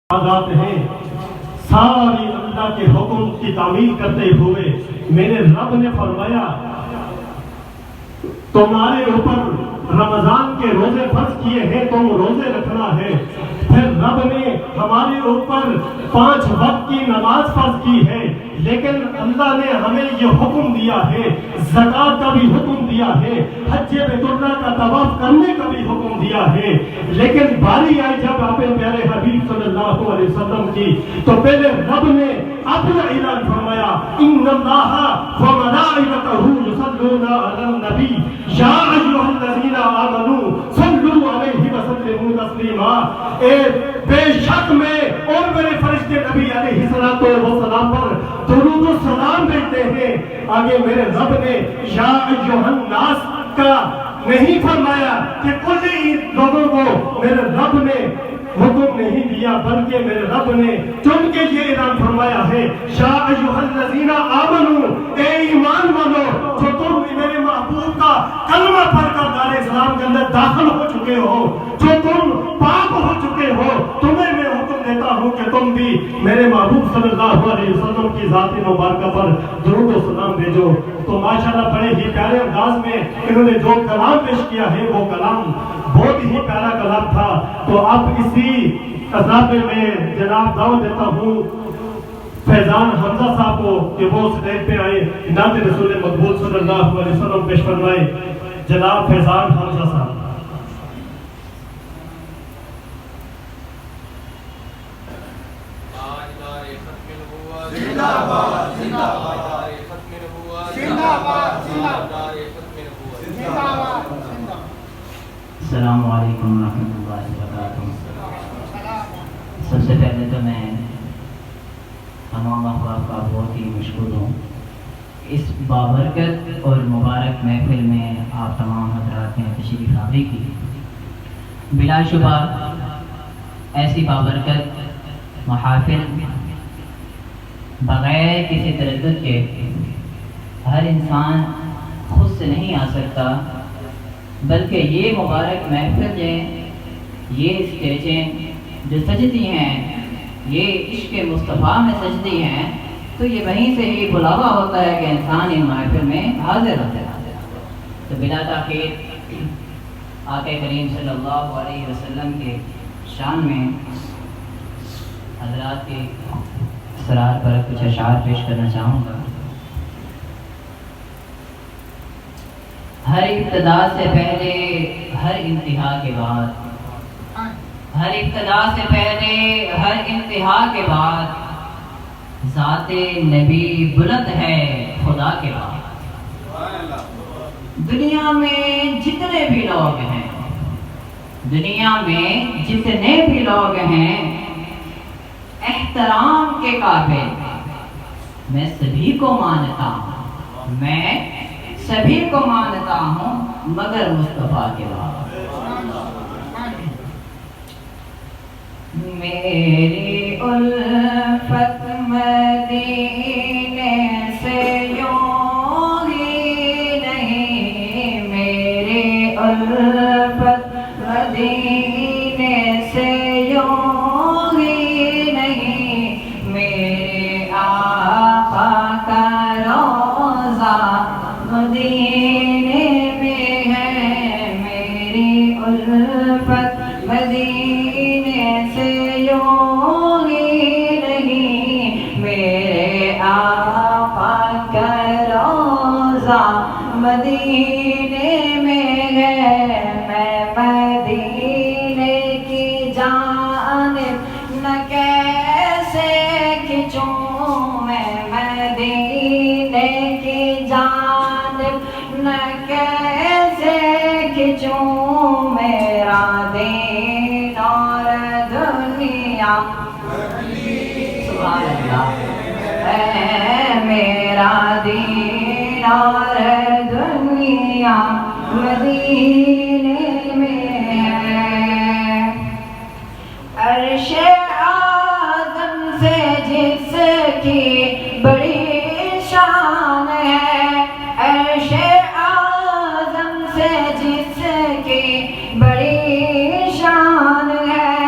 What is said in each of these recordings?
آزاد ہیں، ساری اللہ کے حکم کی تعمیل کرتے ہوئے میرے رب نے فرمایا تمہارے اوپر رمضان کے روزے فرض کیے ہیں، تم روزے رکھنا ہے۔ پھر رب نے ہمارے اوپر 5 وقت کی نماز فرض کی ہے، لیکن اللہ نے ہمیں یہ حکم دیا ہے، زکوٰۃ کا بھی حکم دیا ہے، حج بیت اللہ کا طواف کرنے کا بھی حکم دیا ہے۔ لیکن باری آئی جب آپ پیارے حبیب صلی اللہ علیہ وسلم کی، تو پہلے رب نے اپنا اعلان فرمایا، ان اللہ وملائکتہ یصلون علی النبی یا ایھا الذین آمنوا صلوا علیہ وسلموا تسلیما۔ بے شک میں اور میرے فرشتے نبی علیہ السلام پر درود و سلام بھیجتے ہیں۔ آگے میرے رب نے یا ایھا الناس کا نہیں فرمایا کہ کل لوگوں کو میرے رب نے حکم نہیں دیا، بلکہ میرے رب نے چن کے یہ اعلان فرمایا ہے، یا ایھا الذین آمنوا، اے ایمان والو جو تم میرے محبوب کا کلمہ پڑھ کر دار اسلام کے اندر داخل ہو چکے ہو، جو تم پاک ہو چکے ہو، تمہیں میں حکم دیتا ہوں کہ تم بھی میرے محبوب صلی اللہ علیہ وسلم کی ذات مبارکہ پر درود و سلام بھیجو۔ تو ماشاءاللہ بڑے ہی پیارے انداز میں انہوں نے جو کلام پیش کیا ہے، وہ کلام بہت ہی پیارا کلام تھا۔ تو اب اسی اضافے میں جناب دعوت دیتا ہوں فیضان حمزہ صاحب کو کہ وہ اسٹیج پہ آئے، نعت رسول مقبول صلی اللہ علیہ وسلم پیش فرمائے۔ جناب فیضان حمزہ صاحب۔ السلام علیکم ورحمۃ اللہ وبرکاتہ۔ سب سے پہلے تو میں تمام احباب کا بہت ہی مشکور ہوں، اس بابرکت اور مبارک محفل میں آپ تمام حضرات نے تشریف آوری کی۔ بلا شبہ ایسی بابرکت محافل بغیر کسی تردد کے ہر انسان خود سے نہیں آ سکتا، بلکہ یہ مبارک محفل یہ اسٹیجیں جو سجتی ہیں، یہ عشق مصطفیٰ میں سجتی ہیں، تو یہ وہیں سے ہی بلاوا ہوتا ہے کہ انسان ان محفل میں حاضر ہوتا ہے۔ تو بلا تاخیر آقا کریم صلی اللہ علیہ وسلم کے شان میں حضرات کے اسرار پر کچھ اشعار پیش کرنا چاہوں گا۔ ہر ابتدا سے پہلے ہر انتہا کے بعد، ہر ابتدا سے پہلے ہر انتہا کے بعد، ذات نبی بلند ہے خدا کے بعد۔ دنیا میں جتنے بھی لوگ ہیں، دنیا میں جتنے بھی لوگ ہیں احترام کے قابل، میں سبھی کو مانتا ہوں، میں سبھی کو مانتا ہوں مگر مصطفیٰ کے بعد۔ میری الفت مدینے سے یوں ہی نہیں، میری الفت مدینے سے یوں ہی نہیں، میرے آقا کا روضہ مدینے میں ہے، میری الفت مدینے سے یوں ہی نہیں، میرے آقا کا روضہ مدینے میں ہے۔ میں مدینے کی جانب نہ کیسے کھنچوں، میں مدینے کی جانب نہ کیسے کھنچوں، میرا دین اور دنیا سبحان اللہ اے میرا دین اور دنیا مدینے میں ہے۔ عرش اعظم سے جس کی بڑی شان ہے، عرش اعظم سے جس کی بڑی شان ہے،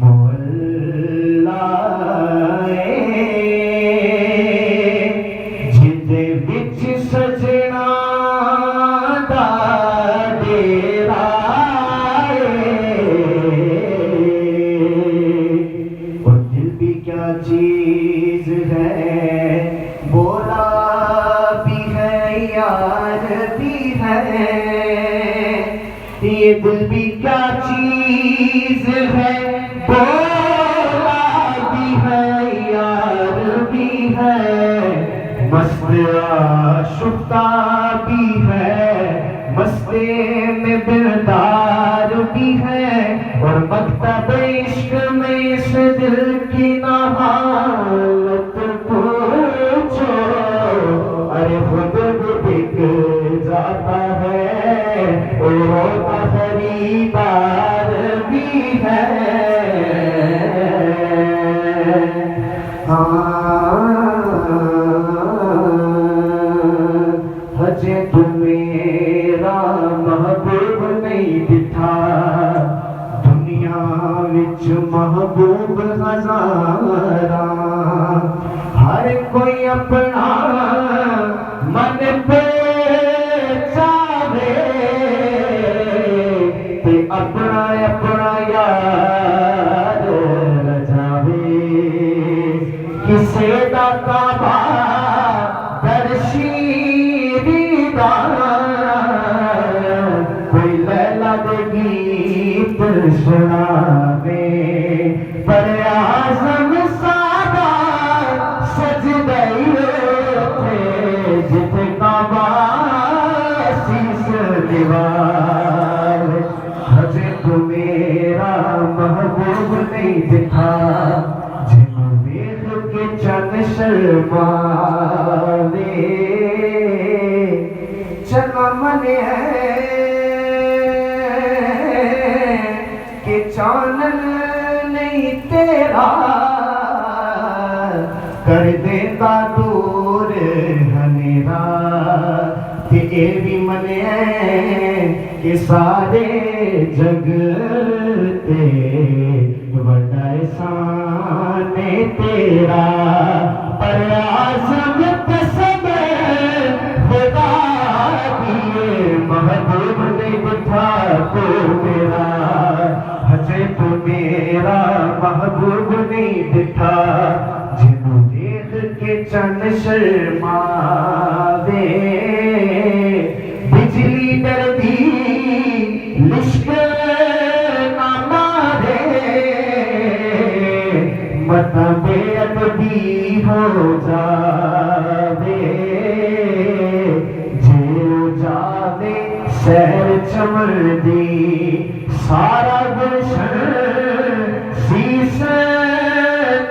مولا جدے وچ سجنا دا ڈیرا اور دل بھی کیا چیز ہے، بولا بھی ہے یار بھی ہے، یہ دل بھی کیا چیز ہے، بولا بھی ہے یار بھی ہے، مست آشفتہ بھی ہے، مستے میں بیدار بھی ہے، اور مکتب عشق میں اس دل کی نہ حالت پوچھو، ارے خود بک جاتا ہے اور خریدار بھی ہے۔ ہجے تو میرا محبوب نہیں دکھا، دنیا وچ محبوب ہزاراں، ہر کوئی اپنا من پہ چاہے تے اپنا اپنا یار رجاوے، کسے دا کعبہ در شیری دا، کوئی لیلا دے گیت سناوے، پر اعظم سادہ سجدے تھے جتے کعبہ سیس دیوار، ہجے تو میرا محبوب نہیں دکھا، جنوں دیکھ کے چن شرماوے، چنا من ہے کہ چانن نہیں تیرا، کر دیتا دور ہنیرا، کہ اے بھی من ہے کہ سارے جگ تے بڑا احسان تیرا، پر اعظم قسم خدا دیے محبوب نہیں دکھا تو میرا، ہجے تو میرا محبوب نہیں دکھا، جنوں دیکھ کے چن شرماوے، بجلی ڈردی لشک نہ مارے، متا بے ادبی ہو جاوے، جو جاوے سیر چمن دی سارا گلشن سیس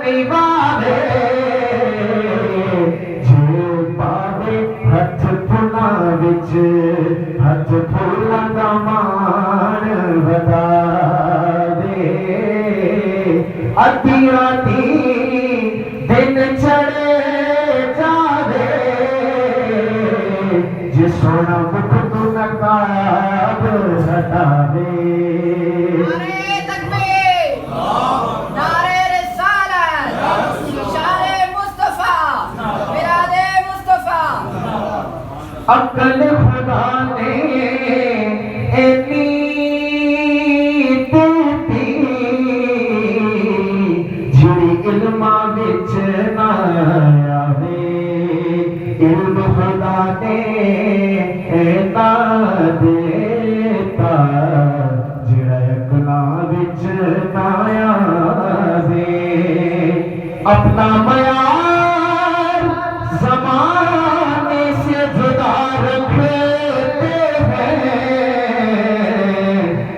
نبھاوے، جو پاوے ہتھ پھلاں وچ ہتھ پھلاں دا مان وداوے، ادھی راتی دن چڑھے جاوے، جے سونا مکھ تو نقاب ہٹاوے۔ نعرے تکبیر، نعرے رسالت، شان مصطفیٰ، میلاد مصطفیٰ۔ عقل خدا نے اینی دیتی، جڑی علماں وچ نہ آوے، علم خدا نے اینا دیتا، جڑا عقلاں وچ نہ آوے، اپنا معیار زمانے سے جدا رکھتے ہیں،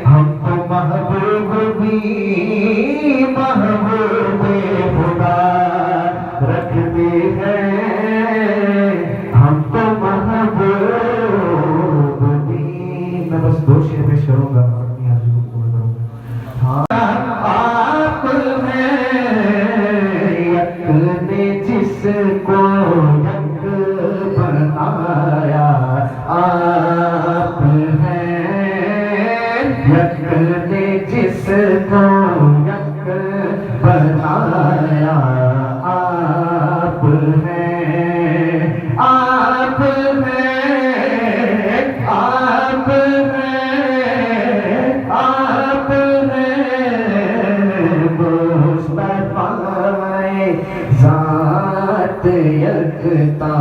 ہم تو محبوب بھی محبوب خدا رکھتے ہیں، ہم تو محبوب بھی۔ میں بس دو شعر پیش کروں گا اور اپنی حاضری کو مکمل کروں گا۔ آپ ہیں یک نے جس کو یک بنایا، آپ ہیں یک نے جس اس کو یک بنایا آپ ہیں، آپ ہیں، آپ ہیں، آپ ہیں مصطفیٰ ذات یکتا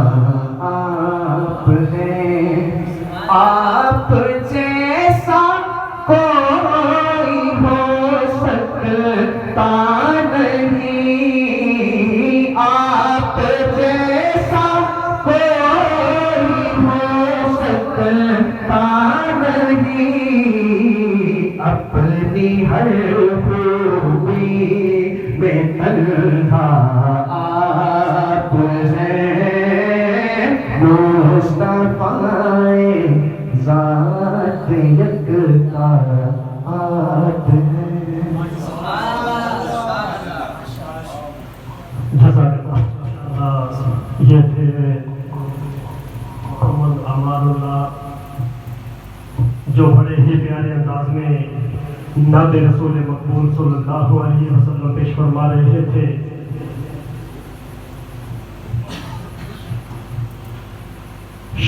آپ ہیں، آپ جیسا کوئی ہو سکتا نہیں، آپ جیسا کوئی ہو سکتا نہیں، اپنی ہر خوبی میں تنہا آپ ہیں مصطفیٰ ذات یکتا آپ ہیں۔ یہ تھے محمد امان اللہ جو بڑے ہی پیارے انداز میں نعت رسول مقبول صلی اللہ علیہ وسلم پیش فرما رہے تھے۔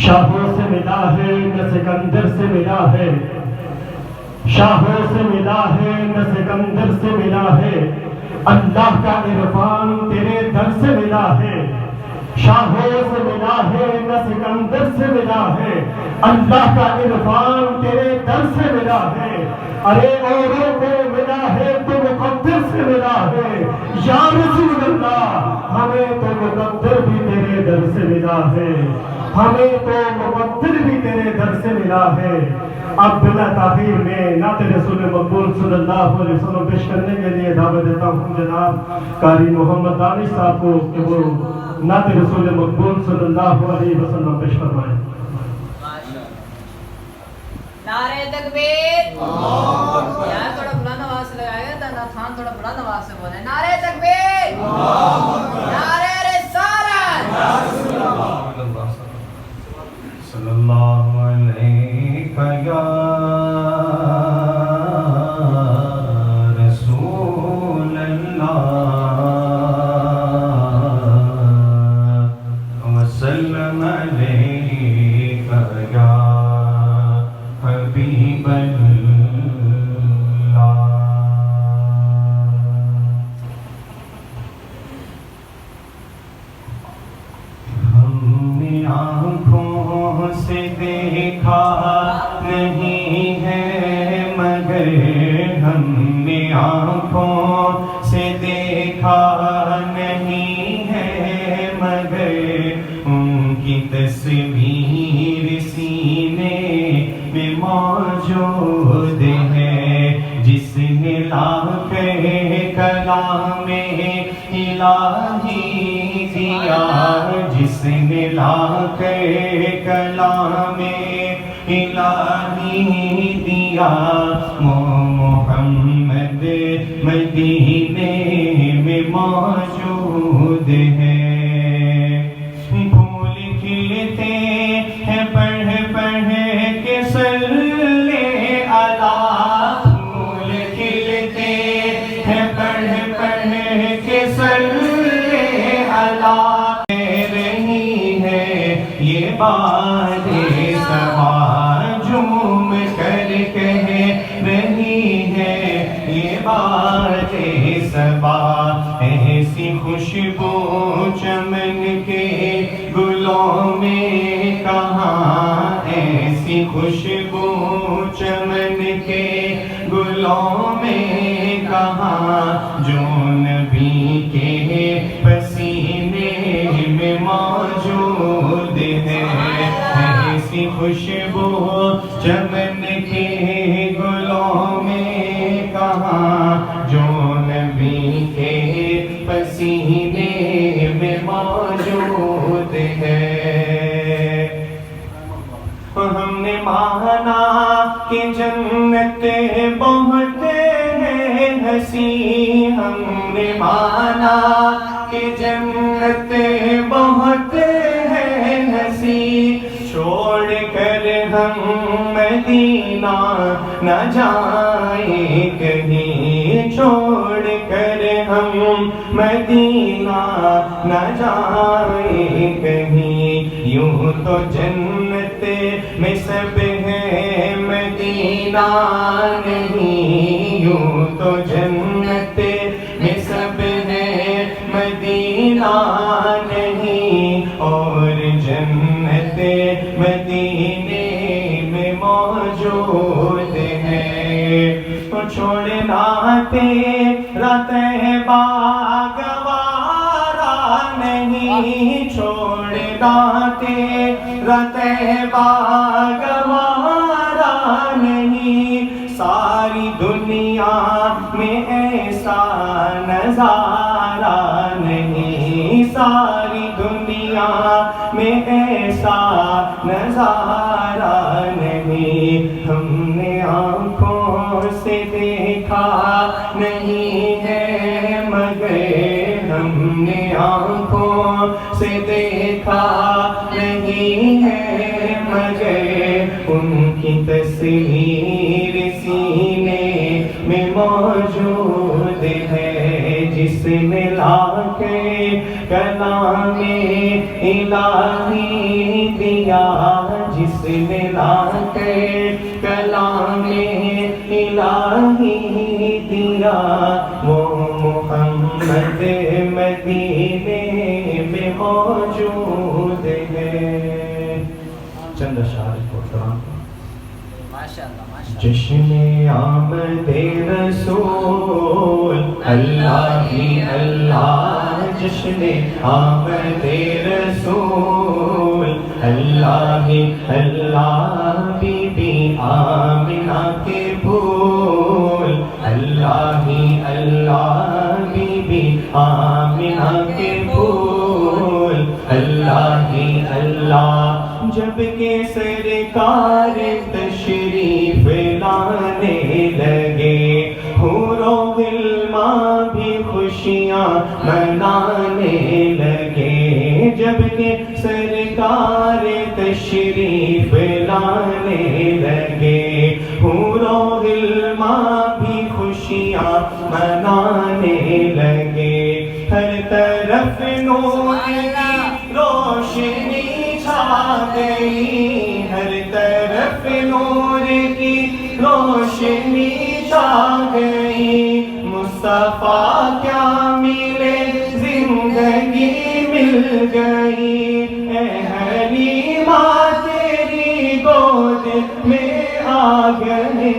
شاہوں سے ملا ہے نہ سکندر سے ملا ہے، شاہوں سے ملا ہے نہ سکندر سے ملا ہے، اللہ کا عرفان تیرے در سے ملا ہے، شاہوں سے ملا ہے نہ سکندر سے ملا ہے، اللہ کا عرفان تیرے در سے ملا ہے، ارے اوروں کو ملا ہے تو مقدر سے ملا ہے، یا رسول اللہ ہمیں تو مقدر بھی تیرے در سے ملا ہے، ہمیں تو مقدر بھی تیرے در سے ملا ہے۔ اب بلا تاخیر میں نعت رسول مقبول صلی اللہ علیہ وسلم پیش کرنے کے لیے دعوت دیتا ہوں جناب قاری محمد دانش صاحب کو کہ وہ نعت رسول مقبول صلی اللہ علیہ وسلم پیش فرمائیں۔ نعرہ تکبیر، یہاں تھوڑا بلند آواز سے لگائے گا تھا خان تھوڑا بلند آواز سے بولے نعرہ تکبیر، نعرہ رسالت، صلی اللہ علیہ یا رسول اللہ وسلم علیہ یا حبیب اللہ۔ ہم نے آنکھوں سے دیکھا نہیں ہے مگر، ہم نے آنکھوں سے دیکھا نہیں ہے مگر، ان کی تصویر سینے میں موجود ہے، جس نے لا کر کلام الہی دیا، جس نے لا کر کلام الہی دیا، محمد مدینے میں موجود ہے۔ پھول کھلتے ہیں پڑھ پڑھ کے صلی علی، پھول کھلتے ہیں پڑھ پڑھ کے صلی علی، رہی ہے یہ بات سبا جھوم کر کہہ رہی ہے یہ بات سبا، ایسی خوشبو چمن کے گلوں میں کہاں، ایسی خوشبو چمن کے گلوں میں کہاں، جو نبی کے پسینے میں موجود ہے، ایسی خوشبو چمن کے گلوں میں کہاں، جو نبی کے پسینے میں موجود ہے۔ ہم نے مانا کہ جنت بہت ہے ہنسی، ہم نے مانا کہ جنت بہت ہے ہنسی، چھوڑ کر ہم مدینہ مدینہ نہ جائیں کہیں چھوڑ کر ہم مدینہ نہ جائیں کہیں یوں تو جنت میں سب ہے مدینہ نہیں یوں تو جنت میں سب ہے مدینہ نہیں اور جنت مدینے میں موجود ہے چھوڑنا تیرا طیبہ گوارا نہیں چھوڑنا تیرا طیبہ گوارا نہیں ساری دنیا میں ایسا نظارہ نہیں ساری دنیا میں ایسا نظارہ نہیں ہم نے آنکھوں سے دیکھا نہیں ہے مگر ہم نے آنکھوں سے دیکھا نہیں ہے مگر ان کی تصویر سینے میں موجود ہے جس نے لا کے کلام الہی دیا جس نے لا کے کلام الہی دیا وہ محمد مدینے میں موجود ہے چند اشعار قرآن ماشاءاللہ ماشاءاللہ جشن آمد رسول اللہ ہی اللہ جشن آمد رسول اللہ ہی اللہ بی بی آمنہ کے پھول اللہ ہی اللہ بی بی آمنہ کے پھول اللہ ہی اللہ جب کہ سرکار تشریف لانے لگے حور و غلمان بھی خوشیاں منانے لگے جب کہ سرکار تشریف لانے لگے حور و غلمان بھی خوشیاں منانے لگے ہر طرف نور کی روشنی چھا گئی ہر طرف نور کی روشنی چھا گئی مصطفیٰ کیا ملے زندگی مل گئی اے حلیمہ تیری گود میں آ گئے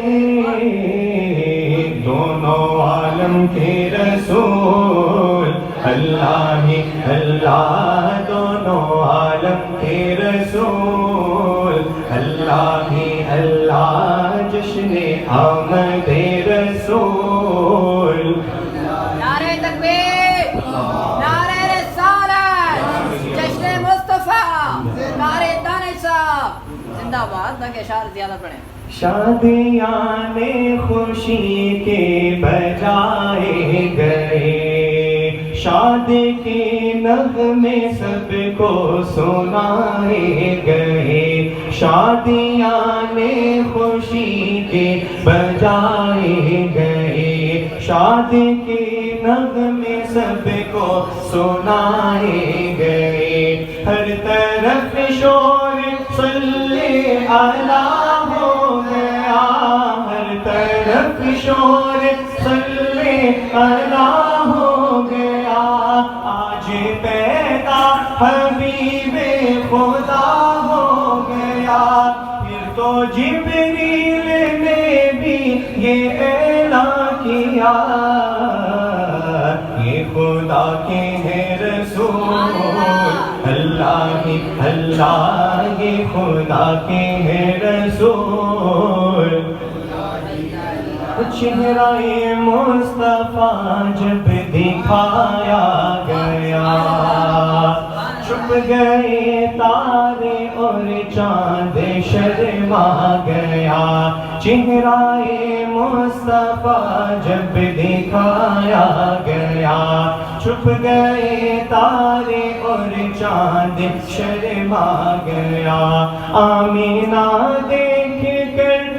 دونوں عالم کے رسول اللہ ہی اللہ دونوں عالم کے رسول اللہ ہی اللہ جشن آمد رسول نعرہ تکبیر نعرہ رسالت جشن مصطفیٰ نعرہ دانشہ زندہ باد تاکہ اشعار زیادہ پڑھیں شادیاں نے خوشی کے بجائے گئے شادی کے نغمے سب کو سنائے گئے شادیاں نے خوشی کے بجائے گئے شادی کے نغمے سب کو سنائے گئے ہر طرف شور صلی اللہ ہو گیا ہر طرف شور صلی اللہ ہو گیا آج پیدا حبیب خدا ہو گیا پھر تو جبریل نے بھی یہ اعلان کیا یہ خدا کے ہیں رسول اللہ ہی اللہ یہ خدا کے ہیں رسول چہرہ مصطفیٰ جب دکھایا گیا چھپ گئے تارے اور چاند شرما گیا چہرہ مصطفیٰ جب دکھایا گیا چھپ گئے تارے اور چاند شرما گیا آمینہ دیکھ کر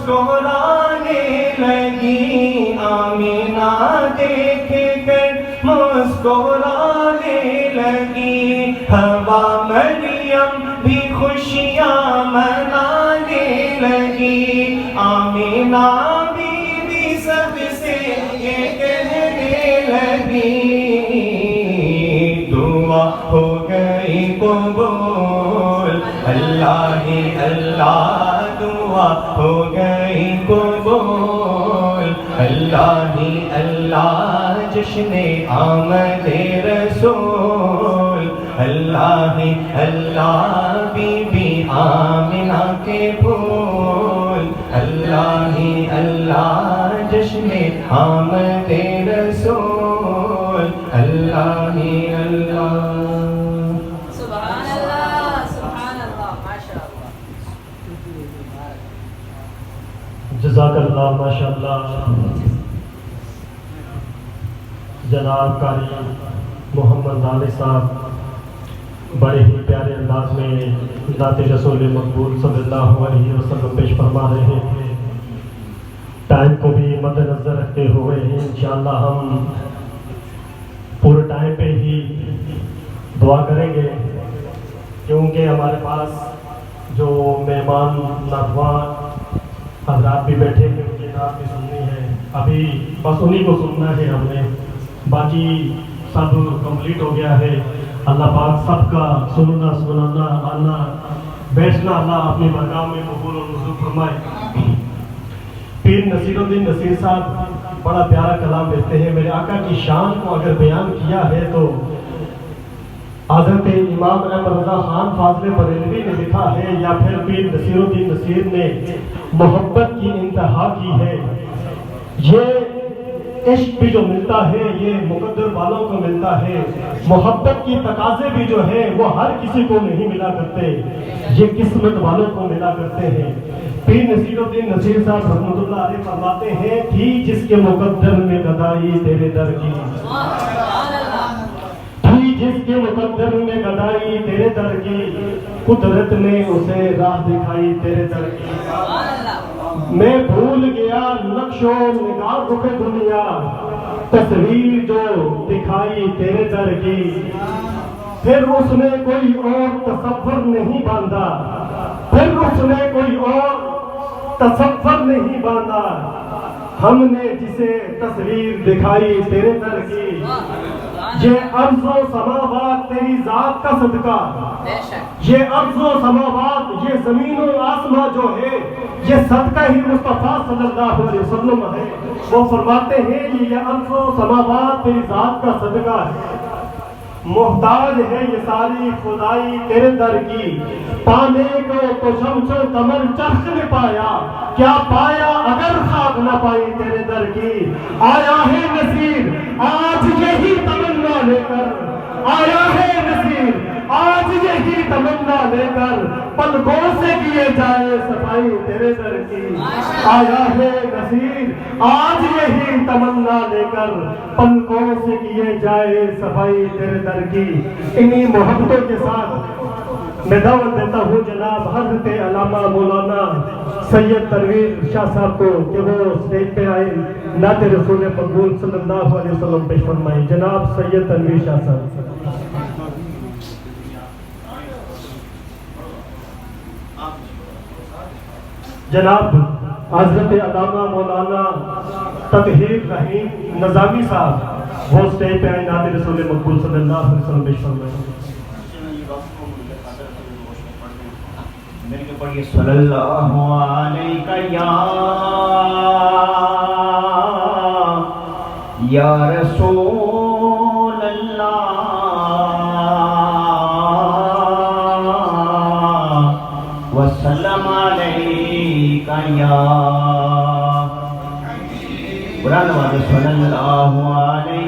مسکرانے لگی آمینہ دیکھ کر مسکرانے لگی حوا مریم بھی خوشیاں منانے لگی آمینہ بی سب سے یہ کہنے لگی دعا ہو گئی قبول اللہ ہی اللہ دعا ہو گئی قبول اللہ ہی اللہ جشن آمد رسول اللہ ہی اللہ بی بی آمنہ کے پھول اللہ ہی اللہ جشن آمد رسول اللہ ہی اللہ سبحان اللہ ماشاء اللہ جزاک اللہ ماشاء اللہ جناب قاری محمد علی صاحب بڑے ہی پیارے انداز میں ذات رسول مقبول صلی اللہ علیہ وسلم پیش فرما رہے ہیں ٹائم کو بھی مد نظر رکھتے ہوئے انشاءاللہ ہم پورے ٹائم پہ ہی دعا کریں گے کیونکہ ہمارے پاس جو مہمان نواب حضرات بھی بیٹھے ہیں ان کی نعت بھی سننی ہے ابھی بس انہی کو سننا ہے ہم نے باقی سب کمپلیٹ ہو گیا ہے اللہ پاک سب کا سننا سنانا آنا بیٹھنا اللہ اپنی برگاہ میں قبول و منظور فرمائے پیر نصیر الدین نصیر صاحب بڑا پیارا کلام دیتے ہیں میرے آقا کی شان کو اگر بیان کیا ہے تو حضرت امام احمد رضا خان فاضل بریلوی نے لکھا ہے یا پھر پیر نصیر الدین نصیر نے محبت کی انتہا کی ہے یہ عشق بھی جو ملتا ہے یہ مقدر والوں کو ملتا ہے محبت کی تقاضے بھی جو ہیں وہ ہر کسی کو نہیں ملا کرتے یہ قسمت والوں کو ملا کرتے ہیں پیر نصیر الدین نصیر صاحب رحمۃ اللہ علیہ فرماتے ہیں تھی جس کے مقدر میں گدائی تیرے در کی تھی جس کے مقدر میں گدائی تیرے در کی قدرت نے اسے راہ دکھائی تیرے در کی میں بھول گیا نقش و نگار رخ دنیا تصویر جو دکھائی تیرے در کی پھر اس نے کوئی اور تصور نہیں باندھا پھر اس نے کوئی اور تصور نہیں باندھا ہم نے جسے تصویر دکھائی تیرے در کی یہ ارض و سماوات تیری ذات کا صدقہ یہ ارض و سماوات یہ زمین و آسمان جو ہے یہ صدقہ ہی مصطفیٰ صلی اللہ علیہ وسلم ہے وہ فرماتے ہیں کہ یہ ارض و سماوات تیری ذات کا صدقہ ہے محتاج ہے یہ ساری خدائی تیرے در کی پانے کو تو شمس و قمر چرخ نے پایا کیا پایا اگر خاک نہ پائی تیرے در کی آیا ہے نصیر آج یہی تمنا لے کر آیا ہے نصیر آج یہی تمنا لے کر پلکوں سے کیے جائے صفائی تیرے در کی آیا ہے نصیر آج یہی تمنا لے کر پلکوں سے کیے جائے صفائی تیرے در کی انہی محبتوں کے ساتھ میں دعوت دیتا ہوں جناب حضرت علامہ مولانا سید تنویر شاہ صاحب کو کہ وہ اسٹیج پہ آئے نعت رسول مقبول صلی اللہ علیہ وسلم پیش فرمائیں جناب سید تنویر شاہ صاحب جناب حضرت علامہ مولانا تطہیر رحیم نظامی صاحب وہ اسٹیج پہ آئے نعت رسول مقبول صلی اللہ علیہ وسلم پیش فرمائیں میرے کے پڑھئے صلی اللہ علیہ یا رسول اللہ وسلم علیکہ یا قرآن والے صلی اللہ علیہ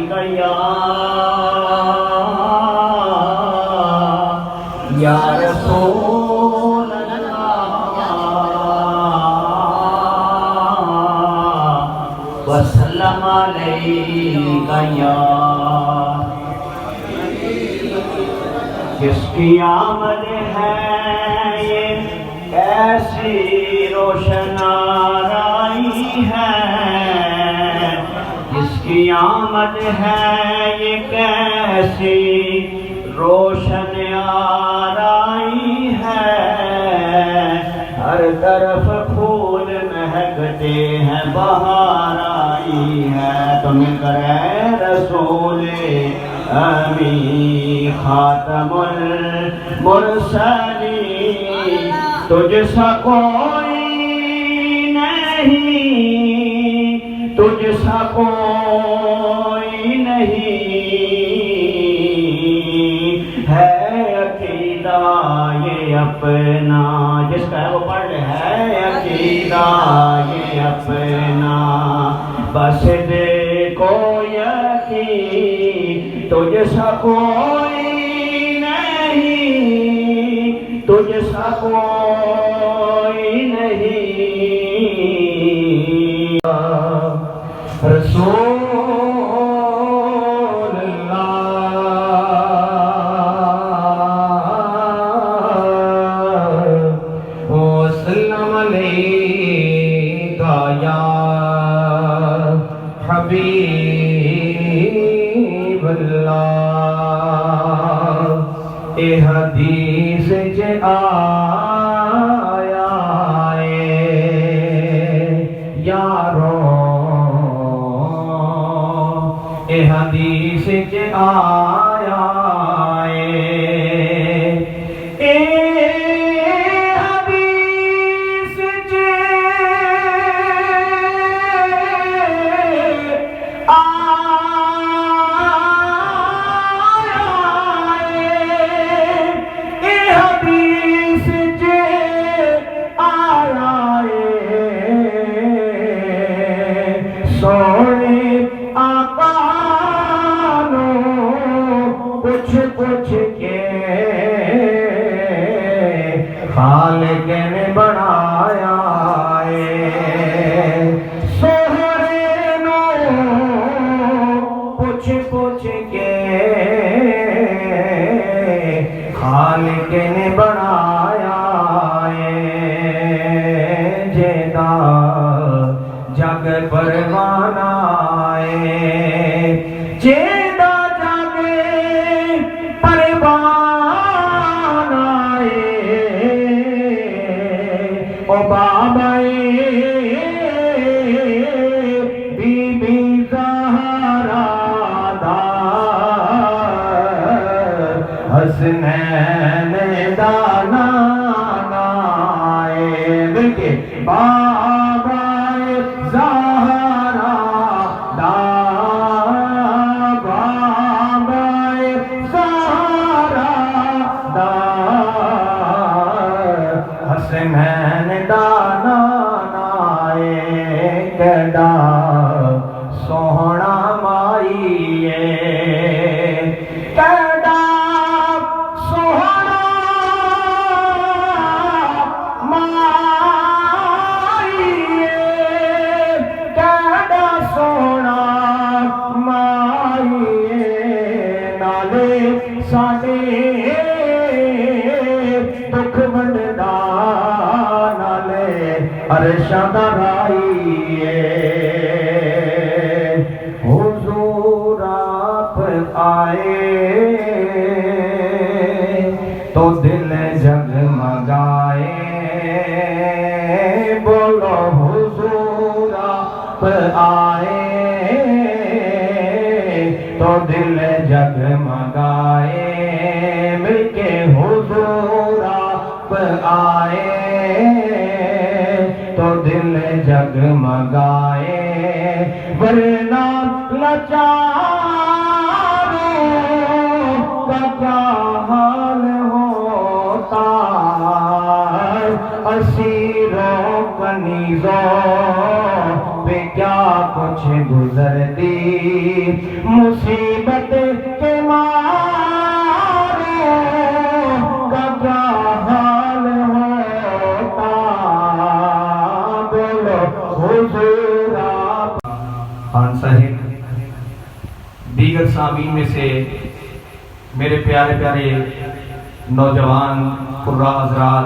یا رسول وسلم علیکہ یا کس کی آمد ہے یہ کیسی روشنائی ہے، جس کی آمد ہے یہ کیسی روشن آرائی ہے، ہر طرف پھول مہکتے ہیں بہار آئی ہے، تو مل کر اے رسول امی خاتم المرسلین، تجھ سا کوئی نہیں، تجھ سا کوئی نہیں ہے، عقیدہ یہ اپنا، جس کا ہے وہ پڑھ لے، ہے عقیدہ یہ اپنا، بس دیکھو یقین تجھ سا کوئی نہیں، تجھ سا کوئی نہیں، رسول اللہ وسلم علیکہ یا حبیب اللہ، اے حدیث جے آیا ہے یارو، اے حدیث جے آیا ہے، اے حدیث جے خالق نے بنایا ہے، سہرے نو پوچھ پوچھ کے خالق نے بنایا ہے، جیدہ جگ پروانہ ہے، جیدہ جگ پروانہ ہے، او بابا بی بی زہرا دا حسنین دا نانا ہے، بلکہ بابا زہرا دا، بابا زہرا دا حسنین دا نانا ہے، کیڑا سوہنا مائی ہے، کیڑا سوہنا مائی ہے، کیڑا سوہنا مائی ہے، نالے ساڈے دکھ ونڈدا، نالے عرشاں دا رائی ہے، حضور آپ آئے تو دل جگمگائے، بولو حضور آپ آئے تو دل جگمگائے، مل کے حضور آپ آئے تو دل جگمگائے، ورنہ لاچاروں کا کیا حال ہوتا، اسیروں کنیزوں پہ کیا کچھ گزرتی، مصیبت کے ماروں کا کیا حال ہوتا، بولو حضور آپ۔ خان صاحب دیگر سامعین میں سے میرے پیارے پیارے نوجوان قراء حضرات،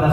10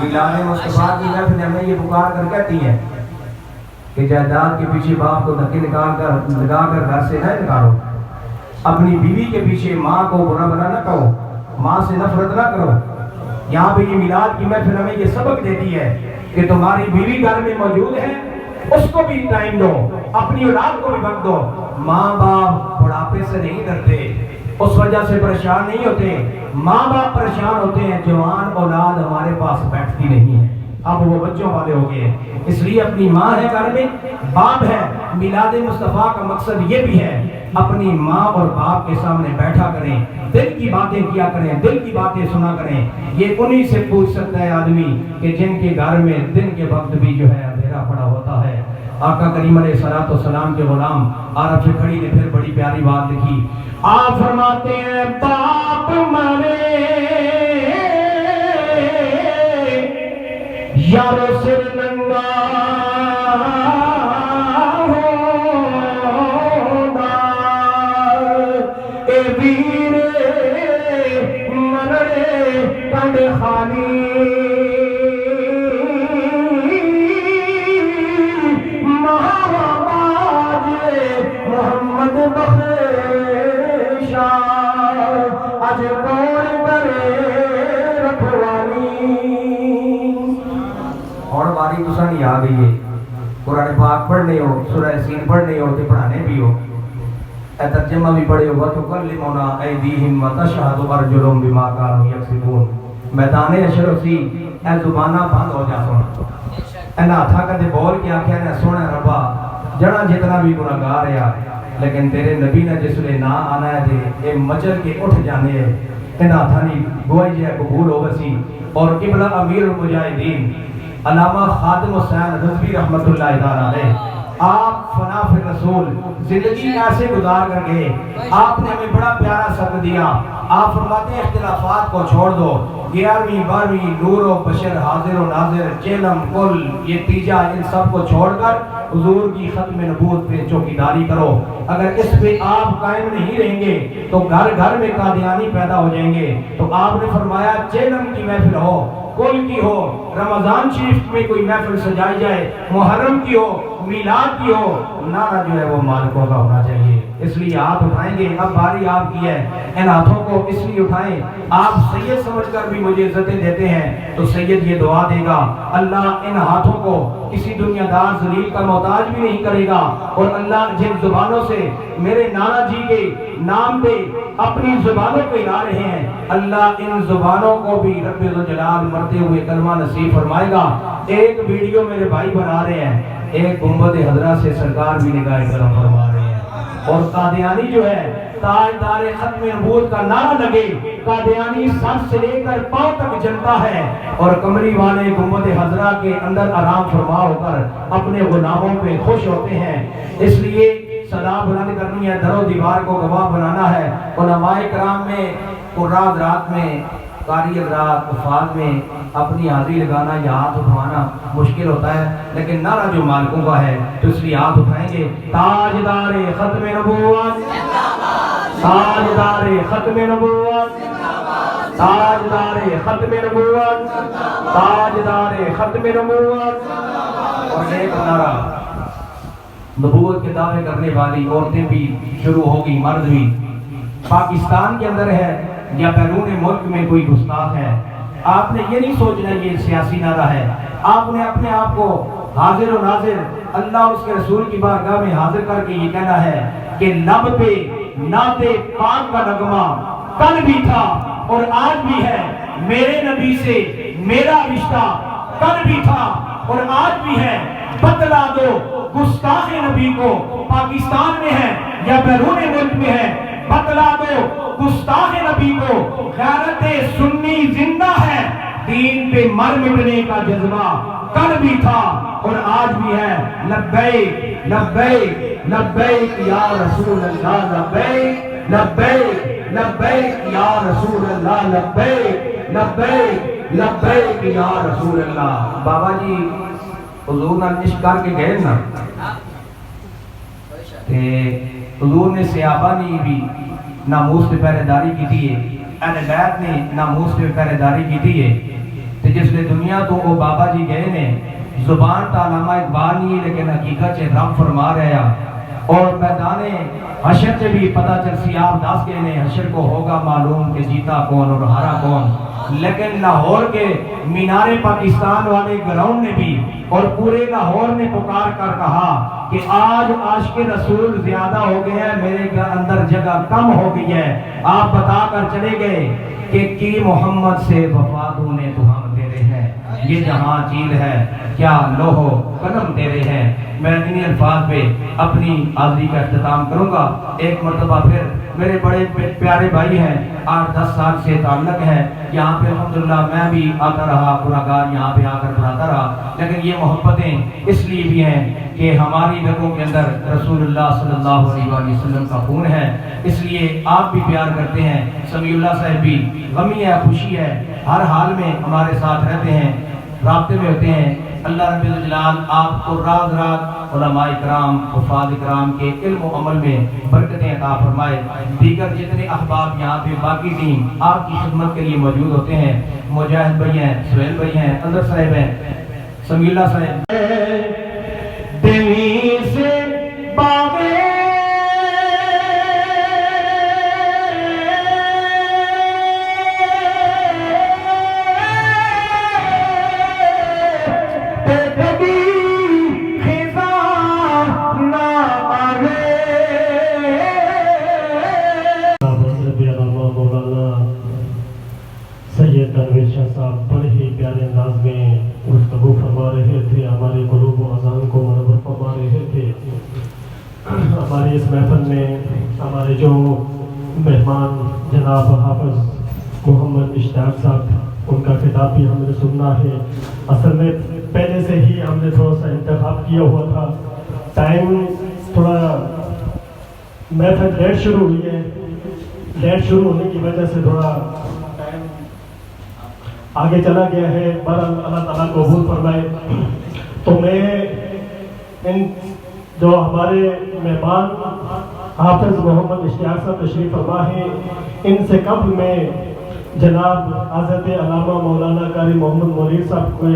میلاد مصطفیٰ کی محفل ہمیں یہ پکار کر کہتی ہے کہ جائیداد کے پیچھے باپ کو دھکے لگا کر گھر سے نہ نکالو، اپنی بیوی کے پیچھے ماں کو برا بھلا نہ کہو، ماں سے نفرت نہ کرو۔ یہاں پہ یہ میلاد کی محفل ہمیں یہ سبق دیتی ہے کہ تمہاری بیوی گھر میں موجود ہے، اس کو بھی ٹائم دو، اپنی اولاد کو بھی وقت دو۔ ماں باپ بڑھاپے سے نہیں ڈرتے، اس وجہ سے پریشان نہیں ہوتے، ماں باپ پریشان ہوتے ہیں، جوان اولاد ہمارے پاس بیٹھتی نہیں ہے، اب وہ بچوں والے ہو گئے۔ اس لیے اپنی ماں ہے گھر میں، باپ ہے، میلاد مصطفیٰ کا مقصد یہ بھی ہے اپنی ماں اور باپ کے سامنے بیٹھا کریں، دل کی باتیں کیا کریں، دل کی باتیں سنا کریں۔ یہ انہی سے پوچھ سکتا ہے آدمی کہ جن کے گھر میں دن کے وقت بھی جو ہے اندھیرا پڑا ہوتا ہے۔ آقا کریم علیہ الصلوۃ والسلام کے غلام عرب سے کھڑی نے پھر بڑی پیاری بات لکھی۔ آپ فرماتے ہیں باپ مرے یارو سر ننگا ہونا، اے ویر مرے کنڈ خالی، محمد بخشا اج کون کرے رکھوالی۔ اور باری تساں نہیں آ گئی ہے، قرآن پاک پڑھنے ہو، سورہ یاسین پڑھنے ہو تے پڑھانے بھی ہو، اے ترجمہ بھی پڑھے ہو، وَتُكَلِّمُنَا أَيْدِيهِمْ وَتَشْهَدُ أَرْجُلُهُمْ بِمَا كَانُوا يَكْسِبُونَ۔ میدان حشر اسی اے زبانہ بند ہو جا سن، اے ہاتھاں کدے بول کے آکھیا نے سونے ربا جڑا جتنا بھی گناہگار ہے لیکن تیرے نبی نے جس لئے نہ آنا ہے دے اے مچل کے اٹھ جانے ہیں، ان ہاتھانی گواہی جائے قبول ہو گسی۔ اور قبلہ امیر المجاہدین علامہ خادم حسین رضوی رحمت اللہ علیہ، آپ فنا فی رسول زندگی ایسے گزار کر گئے، آپ نے ہمیں بڑا پیارا سبق دیا۔ آپ فرماتے ہیں اختلافات کو چھوڑ دو، 11ویں 12ویں نور و بشر حاضر و ناظر جیلم کل یہ تیجا ان سب کو چھوڑ کر حضور کی ختم نبوت پہ چوکیداری کرو۔ اگر اس پہ آپ قائم نہیں رہیں گے تو گھر گھر میں قادیانی پیدا ہو جائیں گے۔ تو آپ نے فرمایا جیلم کی محفل ہو، کل کی ہو، رمضان شریف میں کوئی محفل سجائی جائے، محرم کی ہو، میلاد کی ہو، نعرہ جو ہے وہ مالکوں کا ہونا چاہیے۔ اس لیے آپ اٹھائیں گے، اب باری آپ کی ہے، ان ہاتھوں کو اس لیے اٹھائیں۔ آپ سید سمجھ کر بھی مجھے عزتیں دیتے ہیں تو سید یہ دعا دے گا اللہ ان ہاتھوں کو کسی دنیا دار ذلیل کا محتاج بھی نہیں کرے گا، اور اللہ جن زبانوں سے میرے نانا جی کے نام پہ اپنی زبانوں کو ہلا رہے ہیں، اللہ ان زبانوں کو بھی رب ذوالجلال مرتے ہوئے کلمہ نصیب فرمائے گا۔ ایک ویڈیو میرے بھائی بنا رہے ہیں، ایک گنبد حضرہ سے سرکار بھی نگاہ کرم فرما رہے ہیں، اور قادیانی جو ہے تاجدار ختم نبوت کا نعرہ لگے، قادیانی سر سے لے کر پاؤں تک جلتا ہے، اور کمری والے گنبد حضرہ کے اندر آرام فرما ہو کر اپنے غلاموں پہ خوش ہوتے ہیں۔ اس لیے صدا بلند کرنی ہے، در و دیوار کو گواہ بنانا ہے۔ علماء کرام میں قراء حضرات میں قاری حضرات وفات میں اپنی حاضری لگانا یا ہاتھ اٹھوانا مشکل ہوتا ہے، لیکن نعرہ جو مالکوں کا ہے تو اس لیے ہاتھ اٹھائیں گے۔ تاجدار ختم نبوت، تاجدار ختم نبوت، تاجدار ختم نبوت، تاجدار ختم نبوت۔ اور ایک نعرہ نبوت کے دعوے کرنے والی عورتیں بھی شروع ہوگی، مرد بھی، پاکستان کے اندر ہے یا بیرون ملک میں کوئی گستاخ ہے، آپ نے یہ نہیں سوچنا یہ سیاسی نعرہ ہے، آپ نے اپنے آپ کو حاضر و ناظر اللہ اس کے رسول کی بارگاہ میں حاضر کر کے یہ کہنا ہے کہ لب پہ نعت پاک کا نغمہ کل بھی تھا اور آج بھی ہے، میرے نبی سے میرا رشتہ کل بھی تھا اور آج بھی ہے، بتلا دو گستاخ نبی کو پاکستان میں ہے یا بیرون ملک میں ہے، بتلا دو گستاخ نبی کو غیرت سنی زندہ ہے، دین پہ مر مٹنے کا جذبہ کل بھی تھا اور آج بھی ہے۔ لبیک لبیک لبیک یا رسول اللہ، لبیک لبیک لبیک یا رسول اللہ، لبیک لبیک لبیک یا رسول اللہ۔ بابا جی حضور نے عشق کر کے گئے نا، حضور نے صحابہ نے بھی ناموس پہ پہرے داری کی تھی ہے، اہل بیت نے ناموس پہ پہرے داری کی تھی ہے، تو جس نے دنیا تو وہ بابا جی گئے نے زبان تا علامہ اقبال نہیں لیکن حقیقت سے رب فرما رہا اور میدان حشر سے بھی پتہ چل سی آپ دس گئے نے حشر کو ہوگا معلوم کہ جیتا کون اور ہارا کون لیکن لاہور کے مینار پاکستان والے گراؤنڈ نے بھی اور پورے لاہور نے پکار کر کہا کہ آج عاشق رسول زیادہ ہو گئے ہیں میرے اندر جگہ کم ہو گئی ہے آپ بتا کر چلے گئے کہ کی محمد سے وفا دونے تو ہم تیرے ہیں یہ جہاں چیل ہے کیا لوہو قلم تیرے ہیں میں انہی الفاظ پہ اپنی حاضری کا اختتام کروں گا ایک مرتبہ پھر میرے بڑے پیارے بھائی ہیں 8-10 سال سے تعلق ہے یہاں پہ الحمدللہ میں بھی آتا رہا گناہگار یہاں پہ آ کر پڑھاتا رہا لیکن یہ محبتیں اس لیے بھی ہیں کہ ہماری رگوں کے اندر رسول اللہ صلی اللہ علیہ وسلم کا خون ہے اس لیے آپ بھی پیار کرتے ہیں سمیع اللہ صاحب بھی غمی ہے خوشی ہے ہر حال میں ہمارے ساتھ رہتے ہیں رابطے میں ہوتے ہیں اللہ رب الجلال آپ کو راز راز علماء کرام حفاظ کرام کے علم و عمل میں برکتیں عطا فرمائے دیگر جتنے احباب یہاں پہ باقی ٹیم آپ کی خدمت کے لیے موجود ہوتے ہیں مجاہد بھائی ہیں سہیل بھائی ہیں اندر صاحب ہیں سمیع اللہ صاحب دلی سے باغے صاحب بڑے ہی پیارے انداز میں گفتگو فرما رہے تھے ہمارے قلوب و اذان کو منور فرما رہے تھے ہماری اس محفل میں ہمارے جو مہمان جناب حافظ محمد اشتیاق صاحب ان کا خطاب بھی ہم نے سننا ہے اصل میں پہلے سے ہی ہم نے تھوڑا سا انتخاب کیا ہوا تھا ٹائم تھوڑا محفل لیٹ شروع ہوئی ہے لیٹ شروع ہونے کی وجہ سے تھوڑا آگے چلا گیا ہے پر اللہ تعالیٰ کو قبول فرمائے تو میں ان جو ہمارے مہمان حافظ محمد اشتیاق صاحب تشریف فرما ہیں ان سے قبل میں جناب حضرت علامہ مولانا قاری محمد منیر صاحب کو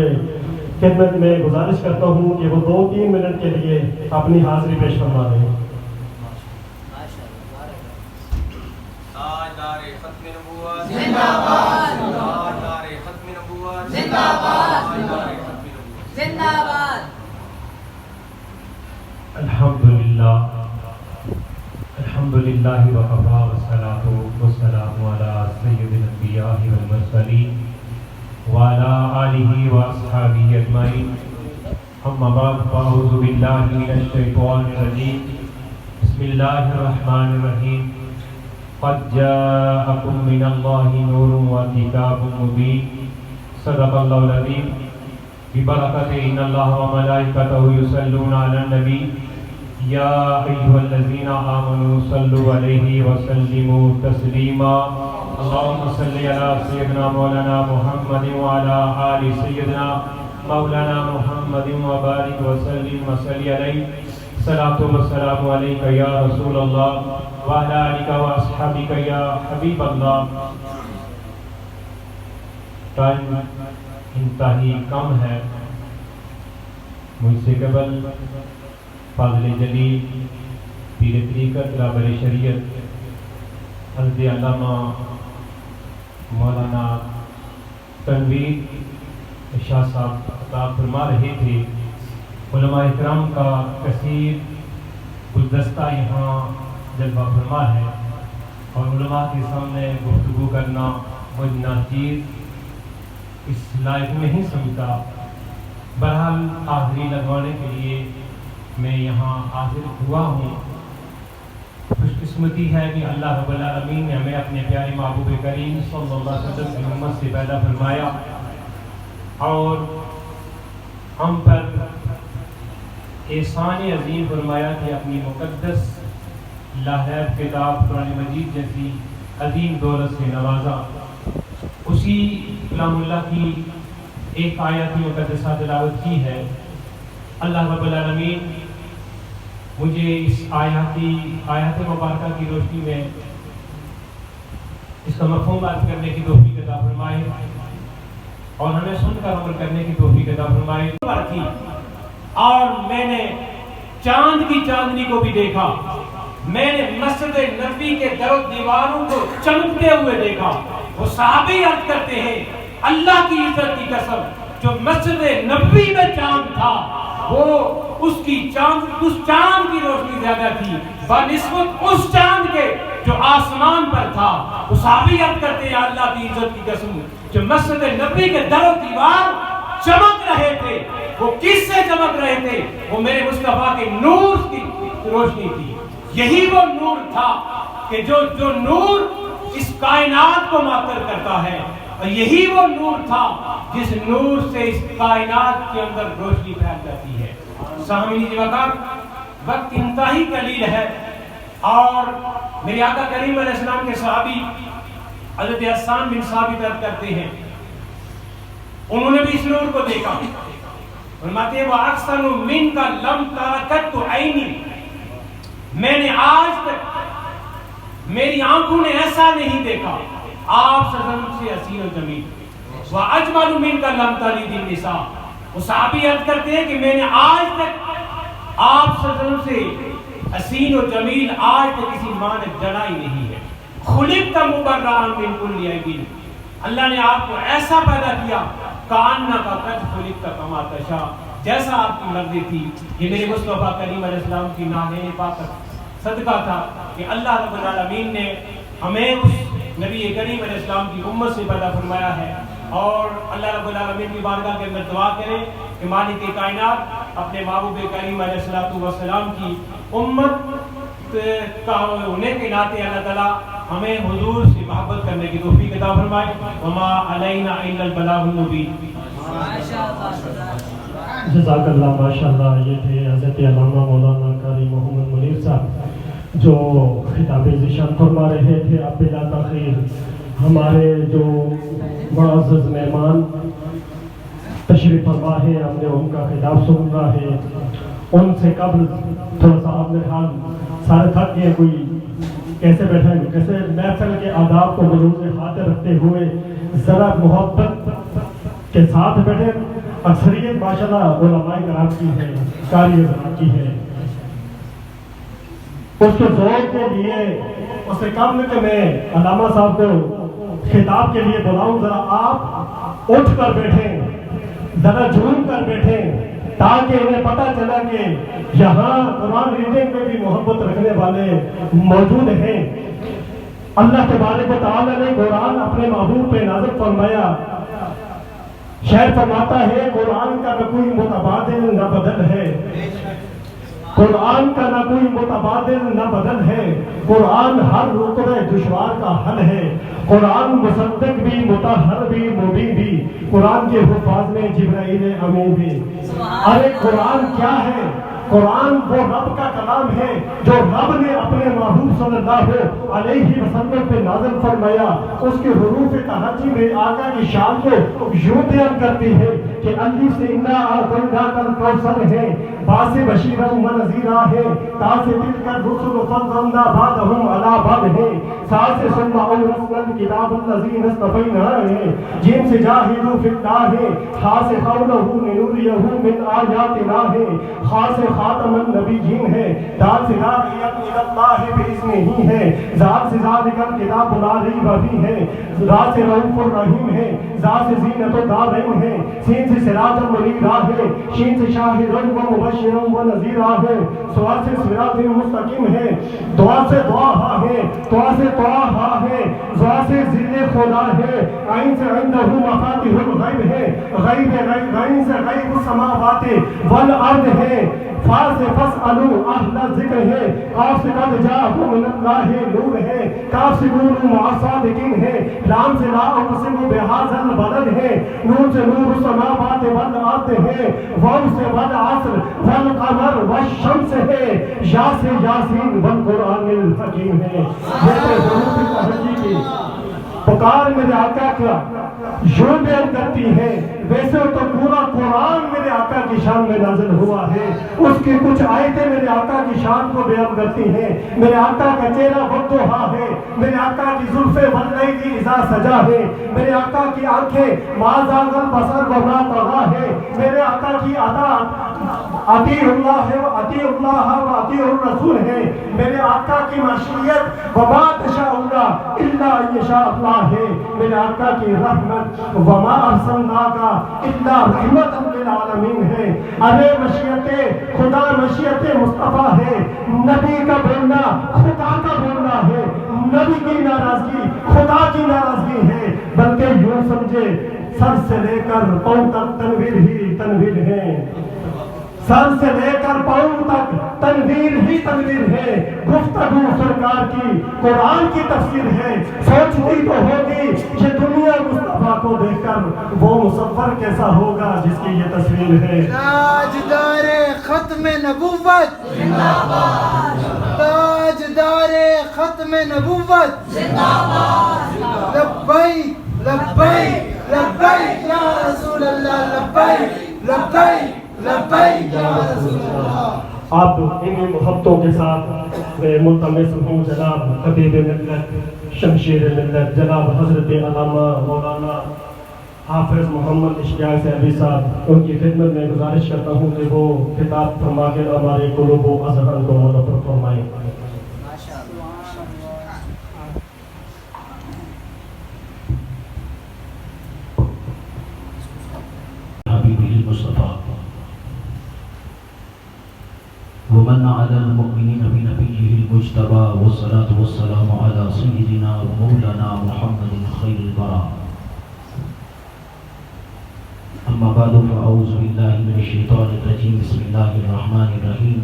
خدمت میں گزارش کرتا ہوں کہ وہ 2-3 منٹ کے لیے اپنی حاضری پیش فرما رہے ہیں الحمدللہ وقفا والصلاة والسلام علی سید الانبیاء والمرسلین وعلی آلہ واصحابہ اجمعین اما بعد فاعوذ باللہ من الشیطان الرجیم بسم اللہ الرحمن الرحیم قد جاءکم من اللہ نور و کتاب مبین صدق اللہ العظیم ببرکت ان اللہ و ملائکتہ یصلون علی النبی یا ایھا الذین آمنوا صلوا علیہ وسلموا تسلیما اللہم صلی علی سیدنا مولانا محمد وعلی آل سیدنا مولانا محمد وبارک وسلم وصلی علیہ الصلاۃ والسلام علیک یا رسول اللہ وعلی آلک واصحابک یا حبیب اللہ ٹائم انتہائی کم ہے مجھ سے قبل فاضل جلیل پیر طریقت رہبر شریعت حضرت علامہ مولانا تنویر شاہ صاحب خطاب فرما رہے تھے علماء اکرام کا کثیر گلدستہ یہاں جلوہ فرما ہے اور علماء کے سامنے گفتگو کرنا مجھ ناچیز اس لائق نہیں سمجھتا بہرحال حاضری لگوانے کے لیے میں یہاں حاضر ہوا ہوں خوش قسمتی ہے کہ اللہ رب العالمین نے ہمیں اپنے پیارے محبوب کریم صلی اللہ علیہ وسلم کی امت سے پیدا فرمایا اور ہم پر احسان عظیم فرمایا کہ اپنی مقدس لاہور کتاب قرآن مجید جیسی عظیم دولت سے نوازا اسی کلام اللہ کی ایک آیت مقدسہ تلاوت کی ہے اللہ رب العالمین مجھے اس آیات مبارکہ کی روشنی میں اس کا مفہوم بات کرنے کی توفیق عطا فرمائے اور ہمیں سن کر عمل کرنے کی توفیق عطا فرمائے. تھی اور میں نے چاند کی چاندنی کو بھی دیکھا. میں نے مسجد نبی کے در و دیواروں کو چمکتے ہوئے دیکھا. وہ صحابی عرض کرتے ہیں اللہ کی عزت کی قسم جو مسجد نبی میں چاند تھا وہ اس چاند کی روشنی زیادہ تھی بنسبت اس چاند کے جو آسمان پر تھا. وہ صحابی عرض کرتے ہیں اللہ کی عزت کی قسم جو مسجد نبی کے در و دیوار چمک رہے تھے وہ کس سے چمک رہے تھے؟ وہ میرے مصطفیٰ کے نور کی روشنی تھی. یہی وہ نور تھا کہ جو نور اس کائنات کو معطر کرتا ہے اور یہی وہ نور تھا جس نور سے اس کائنات کے اندر روشنی پھیل جاتی ہے. سامعین جی وقت انتہائی قلیل ہے اور میرے آقا کریم علیہ السلام کے صحابی حضرت حسان بن ثابت عرض کرتے ہیں انہوں نے بھی اس نور کو دیکھا. فرماتے ہیں وَأَحْسَنُ مِنْكَ لَمْ تَرَكَتْ عَيْنِي میں نے آج تک میری آنکھوں نے ایسا نہیں دیکھا آپ صلی اللہ علیہ وسلم سے حسین و جمیل. وَأَجْمَلُ مِنْكَ لَمْ تَلِدِ النِّسَاءُ وہ صحابی عرض کرتے ہیں کہ میں نے آج تک آپ صلی اللہ علیہ وسلم سے حسین و جمیل آج تک کسی ماں نے جنا ہی نہیں ہے. خُلِقْتَ مُبَرَّأً مِنْ كُلِّ عَیْبٍ اللہ نے آپ کو ایسا پیدا کیا کَأَنَّكَ قَدْ خُلِقْتَ كَمَا تَشَاءُ جیسا آپ کی مرضی تھی. یہ میرے مصطفیٰ کریم علیہ السلام کی ناگہانی پاک صدقہ تھا کہ اللہ رب العالمین نے ہمیں اس نبی کریم علیہ السلام کی امت سے پیدا فرمایا ہے. اور اللہ رب العالمین کی بارگاہ کے اندر دعا کریں کہ مالک کائنات اپنے محبوب کریم علیہ السلام کی امت کا ہونے کے ناطے اللہ تعالیٰ ہمیں حضور سے محبت کرنے کی توفیق عطا فرمائے. وما علینا الا البلاغ المبین. جزاک اللہ ماشاءاللہ. یہ تھے حضرت علامہ مولانا قاری محمد منیر صاحب جو خطاب ذیشان فرما رہے تھے. اب بلا تاخیر ہمارے جو معزز مہمان تشریف فرما ہے ہم نے ان کا خطاب سننا ہے. ان سے قبل تھوڑا سا آپ نے خیال سارے تھک گئے کوئی کیسے بیٹھے کیسے محفل کے آداب کو ملوز خاطر رکھتے ہوئے ذرا محبت کے ساتھ بیٹھے. اکثریت ماشاءاللہ علماء کرام کی ہے قاری حضرات کی ہے. اس کے ذوق کے لیے اس سے قبل کہ میں علامہ صاحب کو خطاب کے لیے بلاؤں ذرا آپ اٹھ کر بیٹھیں ذرا جھوم کر بیٹھیں تاکہ انہیں پتہ چلا کہ یہاں قرآن ریڈنگ میں بھی محبت رکھنے والے موجود ہیں. اللہ تبارک و تعالیٰ نے قرآن اپنے محبوب پہ نازل فرمایا. شاعر فرماتا ہے قرآن کا نہ کوئی متبادل نہ بدل ہے. قرآن کا نہ کوئی متبادل نہ بدل ہے. قرآن ہر رکن دشوار کا حل ہے. قرآن مصدق بھی مطہر بھی مبین بھی. قرآن کے حفاظ میں جبرائیل امین بھی. ارے قرآن کیا ہے؟ قرآن وہ رب کا کلام ہے جو رب نے اپنے محبوب صلی اللہ علیہ وسلم پہ نازل فرمایا. اس کے حروف تہجی میں آقا کی شان کو یوں بیان کرتی ہے کہ الف سے انا اعطیناک الکوثر ہے. با سے بشیرا و نذیرا ہے. تا سے تلک الرسل فضلنا بعضهم علی بعض ہے. سا سے ثم اورثنا الکتاب الذی اصطفینا ہے. جیم سے جاہدوا فی اللہ ہے. خا سے قولہ لنریہ من آیاتنا ہے. خا سے خاتم النبیین ہے. دال سے لا الیت الی اللہ باذنہ ہی ہے. ذات سے ذالک الکتاب لا ریب فیہ ہے. را سے رؤوف الرحیم ہے. ذا سے زینت الدارین ہے. سین سے سراج منیرا ہے. شین سے شاہد و مبشرا و نذیرا ہے. صاد سے صراط مستقیم ہے. دعا سے دعا ہے. طا سے طہ ہے. ذا سے ذل خدا ہے. عین سے عنده مفاتیح الغیب ہے. غیب عین سے غیب السماوات والارض ہے. فا سے فاسألوا اہل الذکر ہے. قاف سے قد جاءکم من اللہ نور ہے. کاف سے کونوا مع الصادقین ہے. لام سے لا اقسم بہذا البلد ہے. نون سے نور السماوات والارض ہے. واو سے والعصر والقمر والشمس ہے. یا سے یاسین والقرآن الحکیم ہے. یہ تو حروف تہجی کی پکار میرے آقا کا یوں بیان کرتی ہے. ویسے تو پورا قرآن میرے آقا کی شان میں نازل ہوا ہے. اس کی کچھ آیتیں میرے آقا کی شان کو بیان کرتی ہیں. میرے آقا کا چہرہ والضحیٰ ہے. میرے آقا کی زلفیں واللیل اذا سجا ہے. میرے آقا کی آنکھیں ما زاغ البصر وما طغیٰ ہے. میرے آقا کی ادا اطیعوا اللہ و اطیعوا الرسول ہے. میرے آقا کی مشیت وما تشاءون الا ان یشاء اللہ ہے. میرے آقا کی رحمت وما ارسلناک الا رحمت للعالمین ہے. ارے مشیت خدا مشیت مصطفیٰ ہے. نبی کا بولنا خدا کا بولنا ہے. نبی کی ناراضگی خدا کی ناراضگی ہے. بلکہ یوں سمجھے سر سے لے کر پاؤں تک تنویر ہی تنویر ہے. سر سے لے کر پاؤں تک تنویر ہی تنویر ہے. گفتگو سرکار کی قرآن کی تفسیر ہے. سوچتی تو ہوگی یہ دنیا مصطفیٰ کو دیکھ کر وہ مصور کیسا ہوگا جس کی یہ تصویر ہے. تاجدار ختم نبوت زندہ باد. تاجدار ختم نبوت زندہ باد. لبیک لبیک لبیک یا رسول اللہ. لبیک لبیک لبیک یا رسول اللہ. اب انہی محبتوں کے ساتھ میں ملتمس ہوں جناب خطیب ملت شمشیر ملت جناب حضرت علامہ مولانا حافظ محمد اشتیاق صاحبی صاحب، ان کی خدمت میں گزارش کرتا ہوں کہ وہ خطاب فرما کے ہمارے قلوب و اذہان کو منور فرمائیں. حبیبہ المصطفیٰ ومن على المؤمنين بنبيه المجتبى والصلاة والسلام على سيدنا ومولانا محمد خير البراء. أما بعد فأعوذ بالله من الشيطان الرجيم. بسم الله الرحمن الرحيم.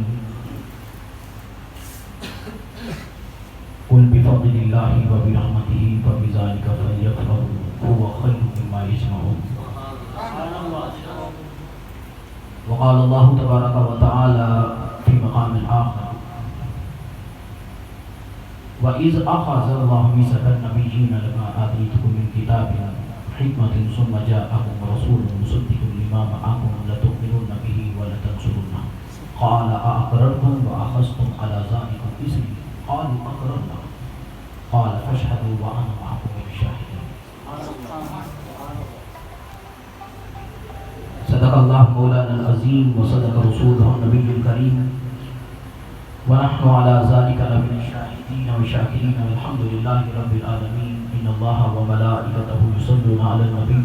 قل بفضل الله وبرحمته فبذلك فليفرحوا هو خير مما يجمعون. وقال الله تبارك وتعالى في مقام آخر وَإِذْ أَخَذَ اللَّهُ مِيثَاقَ النَّبِيِّينَ لَمَا آتَيْتُكُم مِّن كِتَابٍ وَحِكْمَةٍ ثُمَّ جَاءَكُمْ رَسُولٌ مُصَدِّقٌ لِّمَا مَعَكُمْ لَتُؤْمِنُنَّ بِهِ وَلَتَنصُرُنَّهُ قَالَ أَأَقْرَرْتُمْ وَأَخَذْتُمْ عَلَىٰ ذَٰلِكُمْ إِصْرِي قَالُوا أَقْرَرْنَا قَالَ فَاشْهَدُوا وَأَنَا مَعَكُمْ مِنَ الشَّاهِدِينَ. صدق اللہ مولانا العظیم وصدق رسولہ النبی الکریم ونحن على ذلك لمن الشاهدين والشاكرين والحمد لله رب العالمين. ان الله وملائكته يصلون على النبي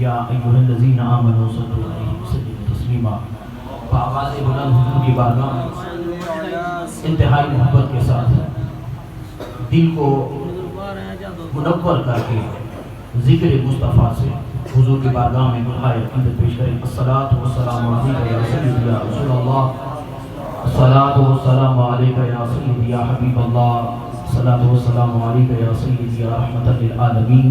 يا ايها الذين امنوا صلوا عليه وسلموا تسليما. بآواز بلند حضور کی بارگاہ میں انتہائی محبت کے ساتھ دل کو منور کر کے ذکر مصطفیٰ سے حضور کی بارگاہ میں دعائے عقیدت پیش کریں. الصلاۃ والسلام علیکہ یا سیدی یا رسول اللہ. الصلاۃ والسلام علیکہ یا سیدی یا حبیب اللہ. الصلاۃ والسلام علیکہ یا سیدی یا رحمۃ للعالمین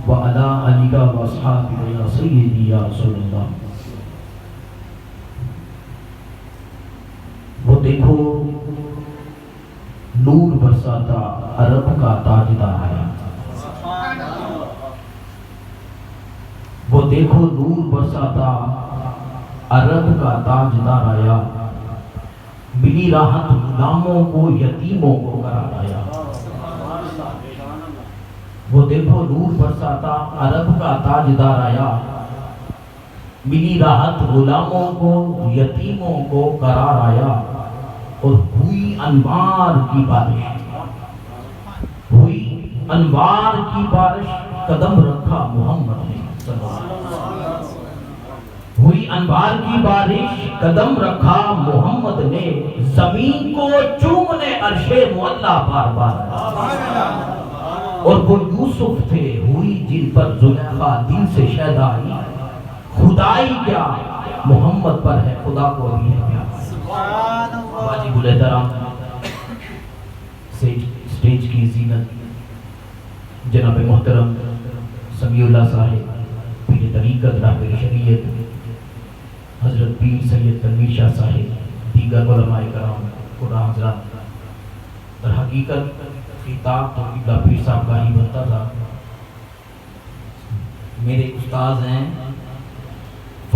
وعلی آلک و اصحابک یا سیدی یا رسول اللہ. وہ دیکھو نور برساتا عرب کا تاجدار آیا. وہ دیکھو نور برساتا عرب کا تاجدار آیا. ملی راحت غلاموں کو یتیموں کو قرار آیا. وہ دیکھو نور برساتا عرب کا تاجدار آیا. ملی راحت غلاموں کو یتیموں کو قرار آیا. اور ہوئی انوار کی بارش. ہوئی انوار کی بارش قدم رکھا محمد نے. ہوئی انوار کی بارش قدم رکھا محمد نے. زمین کو چومنے عرش معلا بار بار. اور وہ یوسف تھے ہوئی جن پر زلیخا دل سے شیدا آئی. خدائی کیا محمد پر ہے خدا کو بھی ہے کیا. واجب الاحترام سٹیج کی زینت جناب محترم سمیع اللہ صاحب پیر طریقت راہبر شریعت حضرت پیر سید تنویر شاہ صاحب دیگر علماء کرام قرآن حضرات. در حقیقت خطاب تو قبلہ پیر صاحب کا ہی بنتا تھا. میرے استاذ ہیں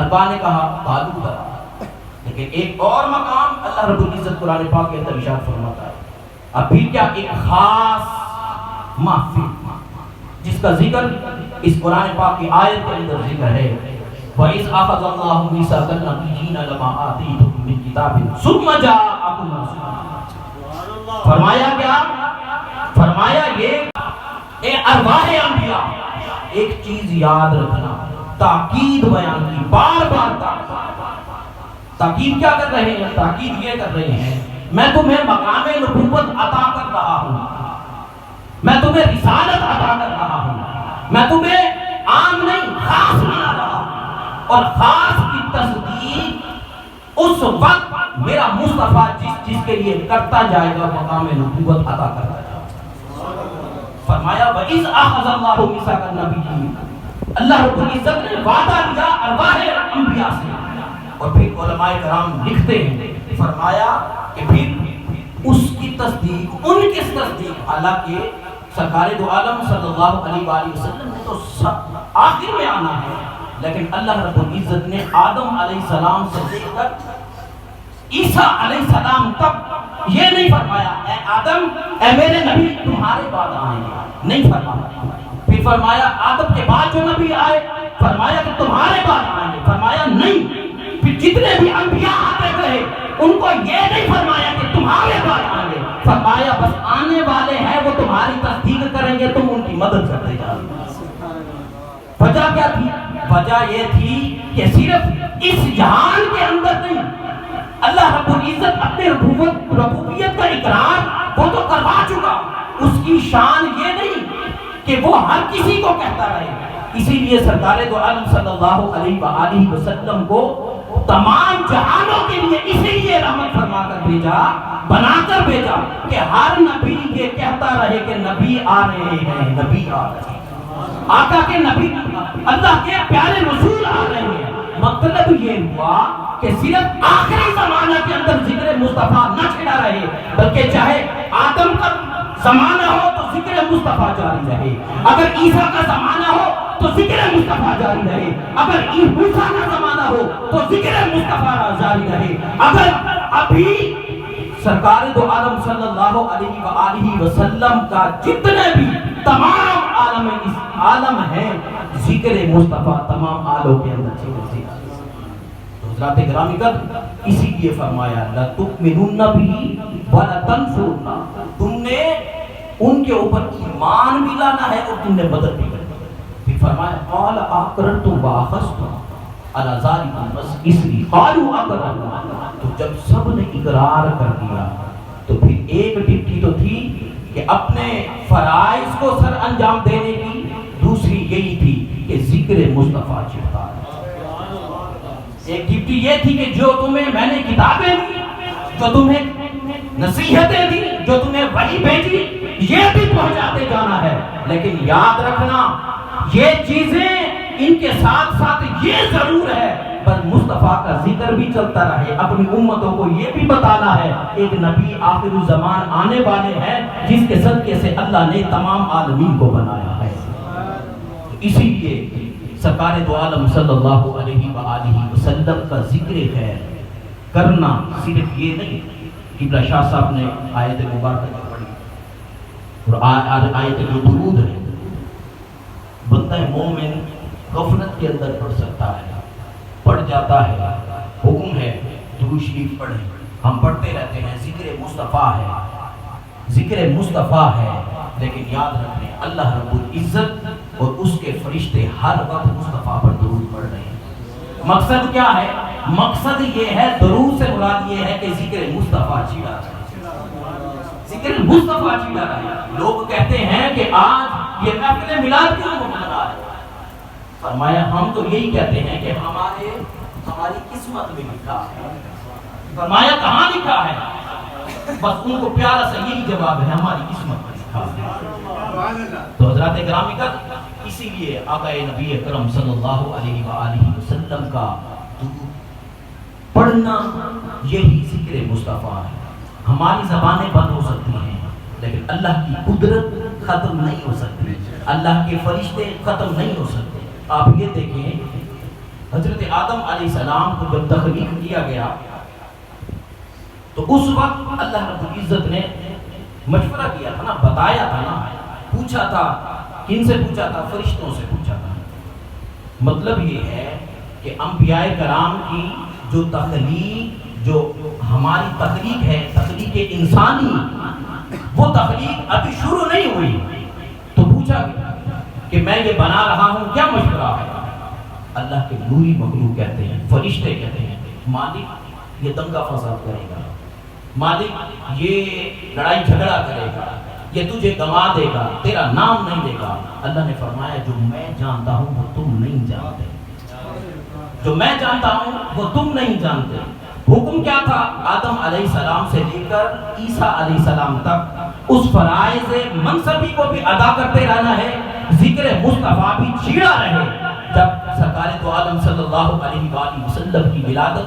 اربا نے کہا قالوا بلی، لیکن ایک اور مقام اللہ رب العزت قرآن پاک کے اندر ارشاد فرماتا ہے اب بھی کیا ایک خاص محفل جس کا ذکر اس قرآن پاک کی آیت کے اندر ذکر ہے وَإِذْ أَخَذَ اللَّهُ مِيثَاقَ النَّبِيِّينَ لَمَا آتَيْتُكُم مِّن كِتَابٍ ثُمَّ جَاءَكُمْ رَسُولٌ، فرمایا کیا؟ فرمایا یہ اے ارواح انبیاء ایک چیز یاد رکھنا، تاکید بیان کی، بار بار تاکید کیا کر رہے ہیں؟ تاکید یہ کر رہے ہیں میں تمہیں مقام نبوت عطا کر رہا ہوں، میں تمہیں رسالت عطا کر رہا ہوں، میں تمہیں عام نہیں خاص بنا رہا ہوں، اور خاص کی تصدیق اس وقت میرا مصطفیٰ جس کے لیے کرتا جائے گا مقام نبوت عطا کرتا جائے گا۔ فرمایا وَإِذْ أَخَذَ اللَّهُ مِيثَاقَ النَّبِيِّينَ، اللہ رب العزت نے وعدہ لیا ارواح انبیاء سے، اور پھر علماء کرام لکھتے ہیں فرمایا کہ پھر اس کی تصدیق ان کی تصدیق، حالانکہ سرکار دو عالم صلی اللہ علیہ وآلہ وسلم نے تو آخر میں آنا ہے، لیکن اللہ رب العزت نے آدم علیہ السلام سے لے کر عیسیٰ علیہ السلام تک یہ نہیں فرمایا اے آدم اے میرے نبی تمہارے بعد آئیں گے، نہیں فرمایا۔ پھر فرمایا آدم کے بعد جو نبی آئے فرمایا کہ تمہارے بعد آئیں گے، فرمایا نہیں۔ پھر جتنے بھی انبیاء آتے رہے ان کو یہ نہیں فرمایا کہ تمہارے بعد آئیں گے، فرمایا بس آنے والے ہیں وہ تمہاری تصدیق کریں گے، تم ان کی مدد کرتے جاؤ۔ وجہ کیا تھی؟ وجہ یہ تھی کہ صرف اس جہان کے اندر نہیں، اللہ رب العزت اپنے ربوبیت کا اقرار وہ تو کروا چکا، اس کی شان یہ نہیں کہ وہ ہر کسی کو کہتا رہے۔ اسی لیے سرکار دو عالم صلی اللہ علیہ وآلہ وسلم کو تمام جہانوں کے لیے اسی لیے رحمت فرما کر بھیجا، بنا کر بھیجا کہ ہر نبی یہ کہتا رہے کہ نبی آ رہے ہیں، نبی آ رہے ہیں، آقا کے نبی اللہ کے پیارے رسول آ رہے ہیں۔ مطلب یہ ہوا کہ صرف آخری زمانہ کے اندر ذکر مصطفیٰ نہ چھڑا رہے، بلکہ چاہے آدم کا زمانہ ہو تو ذکر مصطفیٰ جاری رہے، اگر عیسیٰ کا زمانہ ہو تو ذکر مصطفیٰ جاری رہے، اگر موسیٰ کا زمانہ ہو تو ذکر مصطفیٰ جاری رہے، اگر ابھی سرکار دو عالم صلی اللہ علیہ وآلہ وسلم کا جتنے بھی تمام عالم ہیں ذکر مصطفیٰ تمام عالم کے اندر ذکر۔ تو حضرات گرامی قدر اسی لیے فرمایا لَتُؤْمِنُنَّ بِهِ وَلَتَنْصُرُنَّ، تم نے ان کے اوپر ایمان بھی لانا ہے اور تم نے مدد بھی کرنی ہے۔ پھر فرمایا قَالَ أَقْرَرْتُمْ وَأَخَذْتُمْ عَلَى ذَلِكُمْ إِصْرِي قَالُوا أَقْرَرْنَا، تو جب سب نے اقرار کر دیا تو پھر ایک ڈپٹی تو تھی کہ اپنے فرائض کو سر انجام دینے کی، دوسری یہی تھی کہ ذکر مصطفیٰ چھڑتا ہے۔ ایک ڈپٹی یہ تھی کہ جو تمہیں میں نے کتابیں دی، جو تمہیں نصیحتیں دی، جو تمہیں وحی بھیجی، یہ بھی پہنچاتے جانا ہے، لیکن یاد رکھنا یہ چیزیں ان کے ساتھ ساتھ یہ ضرور ہے پر مصطفیٰ کا ذکر بھی چلتا رہے، اپنی امتوں کو یہ بھی بتانا ہے ایک نبی آخر الزمان آنے والے ہیں جس کے صدقے سے اللہ نے تمام عالمین کو بنایا ہے۔ اسی لیے سرکار دو عالم صلی اللہ علیہ وآلہ وسلم کا ذکر خیر کرنا صرف یہ نہیں، قبلہ شاہ صاحب نے آیت مبارکہ پڑھی اور آیت جو درود ہے بندہ مومن غفلت کے اندر پڑھ سکتا ہے، پڑھ جاتا ہے، حکم ہے درود شریف پڑھیں، ہم پڑھتے رہتے ہیں، ذکر مصطفیٰ ہے، ذکر مصطفیٰ ہے، لیکن یاد رکھیں اللہ رب العزت اور اس کے فرشتے ہر وقت مصطفیٰ پر درود پڑھ رہے ہیں۔ مقصد کیا ہے؟ مقصد یہ ہے، درود سے مراد یہ ہے کہ ذکر مصطفیٰ چھڑا رہے، ذکر مصطفیٰ چھڑا رہے۔ لوگ کہتے ہیں کہ آج یہ محفل میلاد کیوں منا رہا ہے؟ فرمایا ہم تو یہی کہتے ہیں کہ ہماری قسمت میں لکھا ہے۔ فرمایا کہاں لکھا ہے؟ بس ان کو پیارا سا یہی جواب ہے، ہماری قسمت میں لکھا ہے۔ تو حضرات گرامی کا اسی لیے آقا نبی اکرم صلی اللہ علیہ وآلہ وسلم کا پڑھنا یہی ذکر مصطفیٰ ہے۔ ہماری زبانیں بند ہو سکتی ہیں لیکن اللہ کی قدرت ختم نہیں ہو سکتی، اللہ کے فرشتے ختم نہیں ہو سکتے۔ آپ یہ دیکھیں حضرت آدم علیہ السلام کو جب تخلیق کیا گیا تو اس وقت اللہ رب العزت نے مشورہ کیا تھا نا، بتایا تھا نا، پوچھا تھا، کن سے پوچھا تھا؟ فرشتوں سے پوچھا تھا۔ مطلب یہ ہے کہ انبیاء کرام کی جو تخلیق، جو ہماری تخلیق ہے، تخلیق انسانی، وہ تخلیق ابھی شروع نہیں ہوئی، تو پوچھا کہ میں یہ بنا رہا ہوں، کیا مشورہ ہے؟ اللہ کے نوری مخلوق کہتے ہیں، فرشتے کہتے ہیں مالک یہ دنگا فساد کرے گا، مالک یہ لڑائی جھگڑا کرے گا، یہ تجھے گوا دے گا، تیرا نام نہیں لے گا۔ اللہ نے فرمایا جو میں جانتا ہوں وہ تم نہیں جانتے، جو میں جانتا ہوں وہ تم نہیں جانتے۔ حکم کیا تھا؟ آدم علیہ السلام سے لے کر عیسیٰ علیہ السلام تک اس فرائض منصبی کو بھی ادا کرتے رہنا ہے، ذکر مصطفیٰ بھی چھیڑا رہے۔ جب سرکار دو عالم صلی اللہ علیہ وآلہ وسلم کی ولادت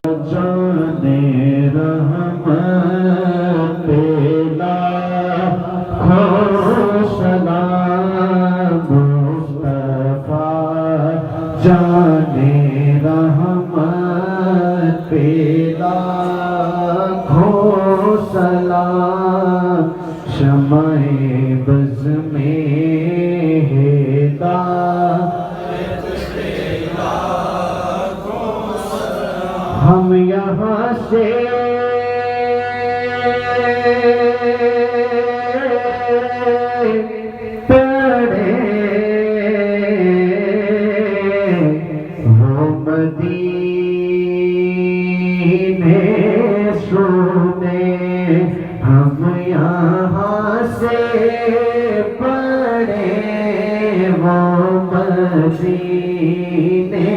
ہم یہاں سے پڑھے وہ مدینے سنے، ہم یہاں سے پڑھے وہ مدینے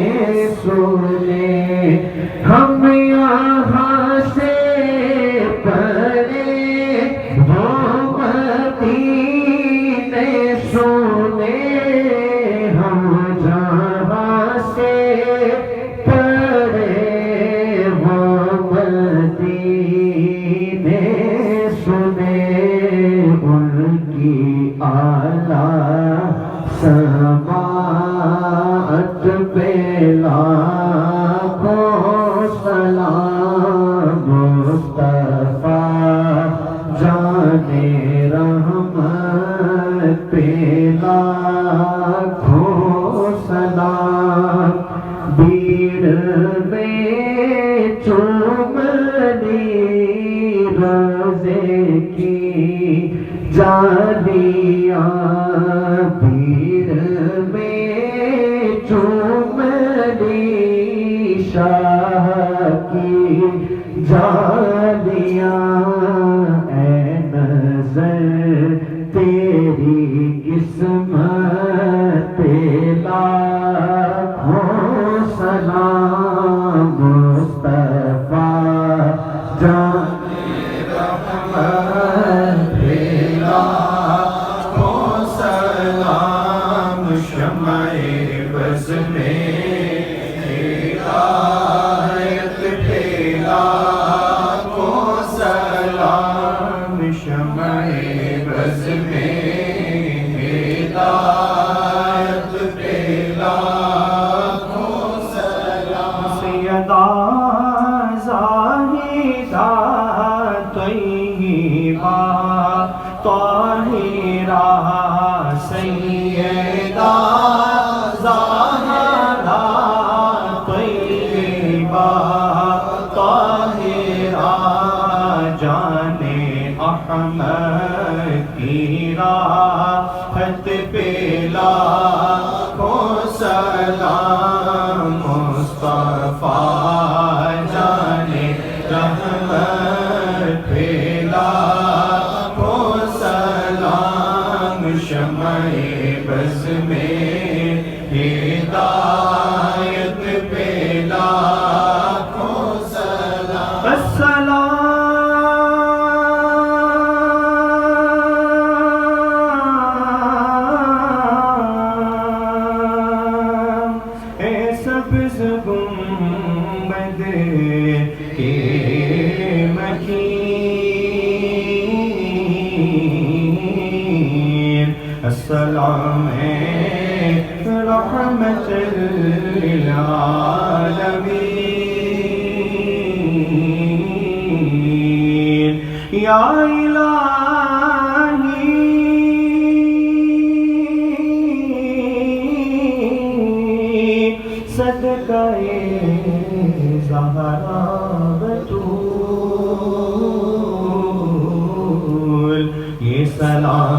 سنے، ہم یہاں سے پڑھے وہ مدینے سنے، ہم جہاں سے پڑھے وہ مدینے سنے، ان کی اعلیٰ سماعت بیلا سلام مصطفیٰ جانے رحمت پہ لاکھوں سلام، بھیڑ میں چومنی روزے کی جالیاں، بھیڑ میں چومنی شاہ کی جالیاں، اے نظر تیری قسمت پہ لاکھوں سلام، مصطفیٰ جانے رحمت پہ لاکھوں سلام، شمع بز میں السلام رحمت للعالمين یا الہی صدقہ زہرا بتول یہ سلام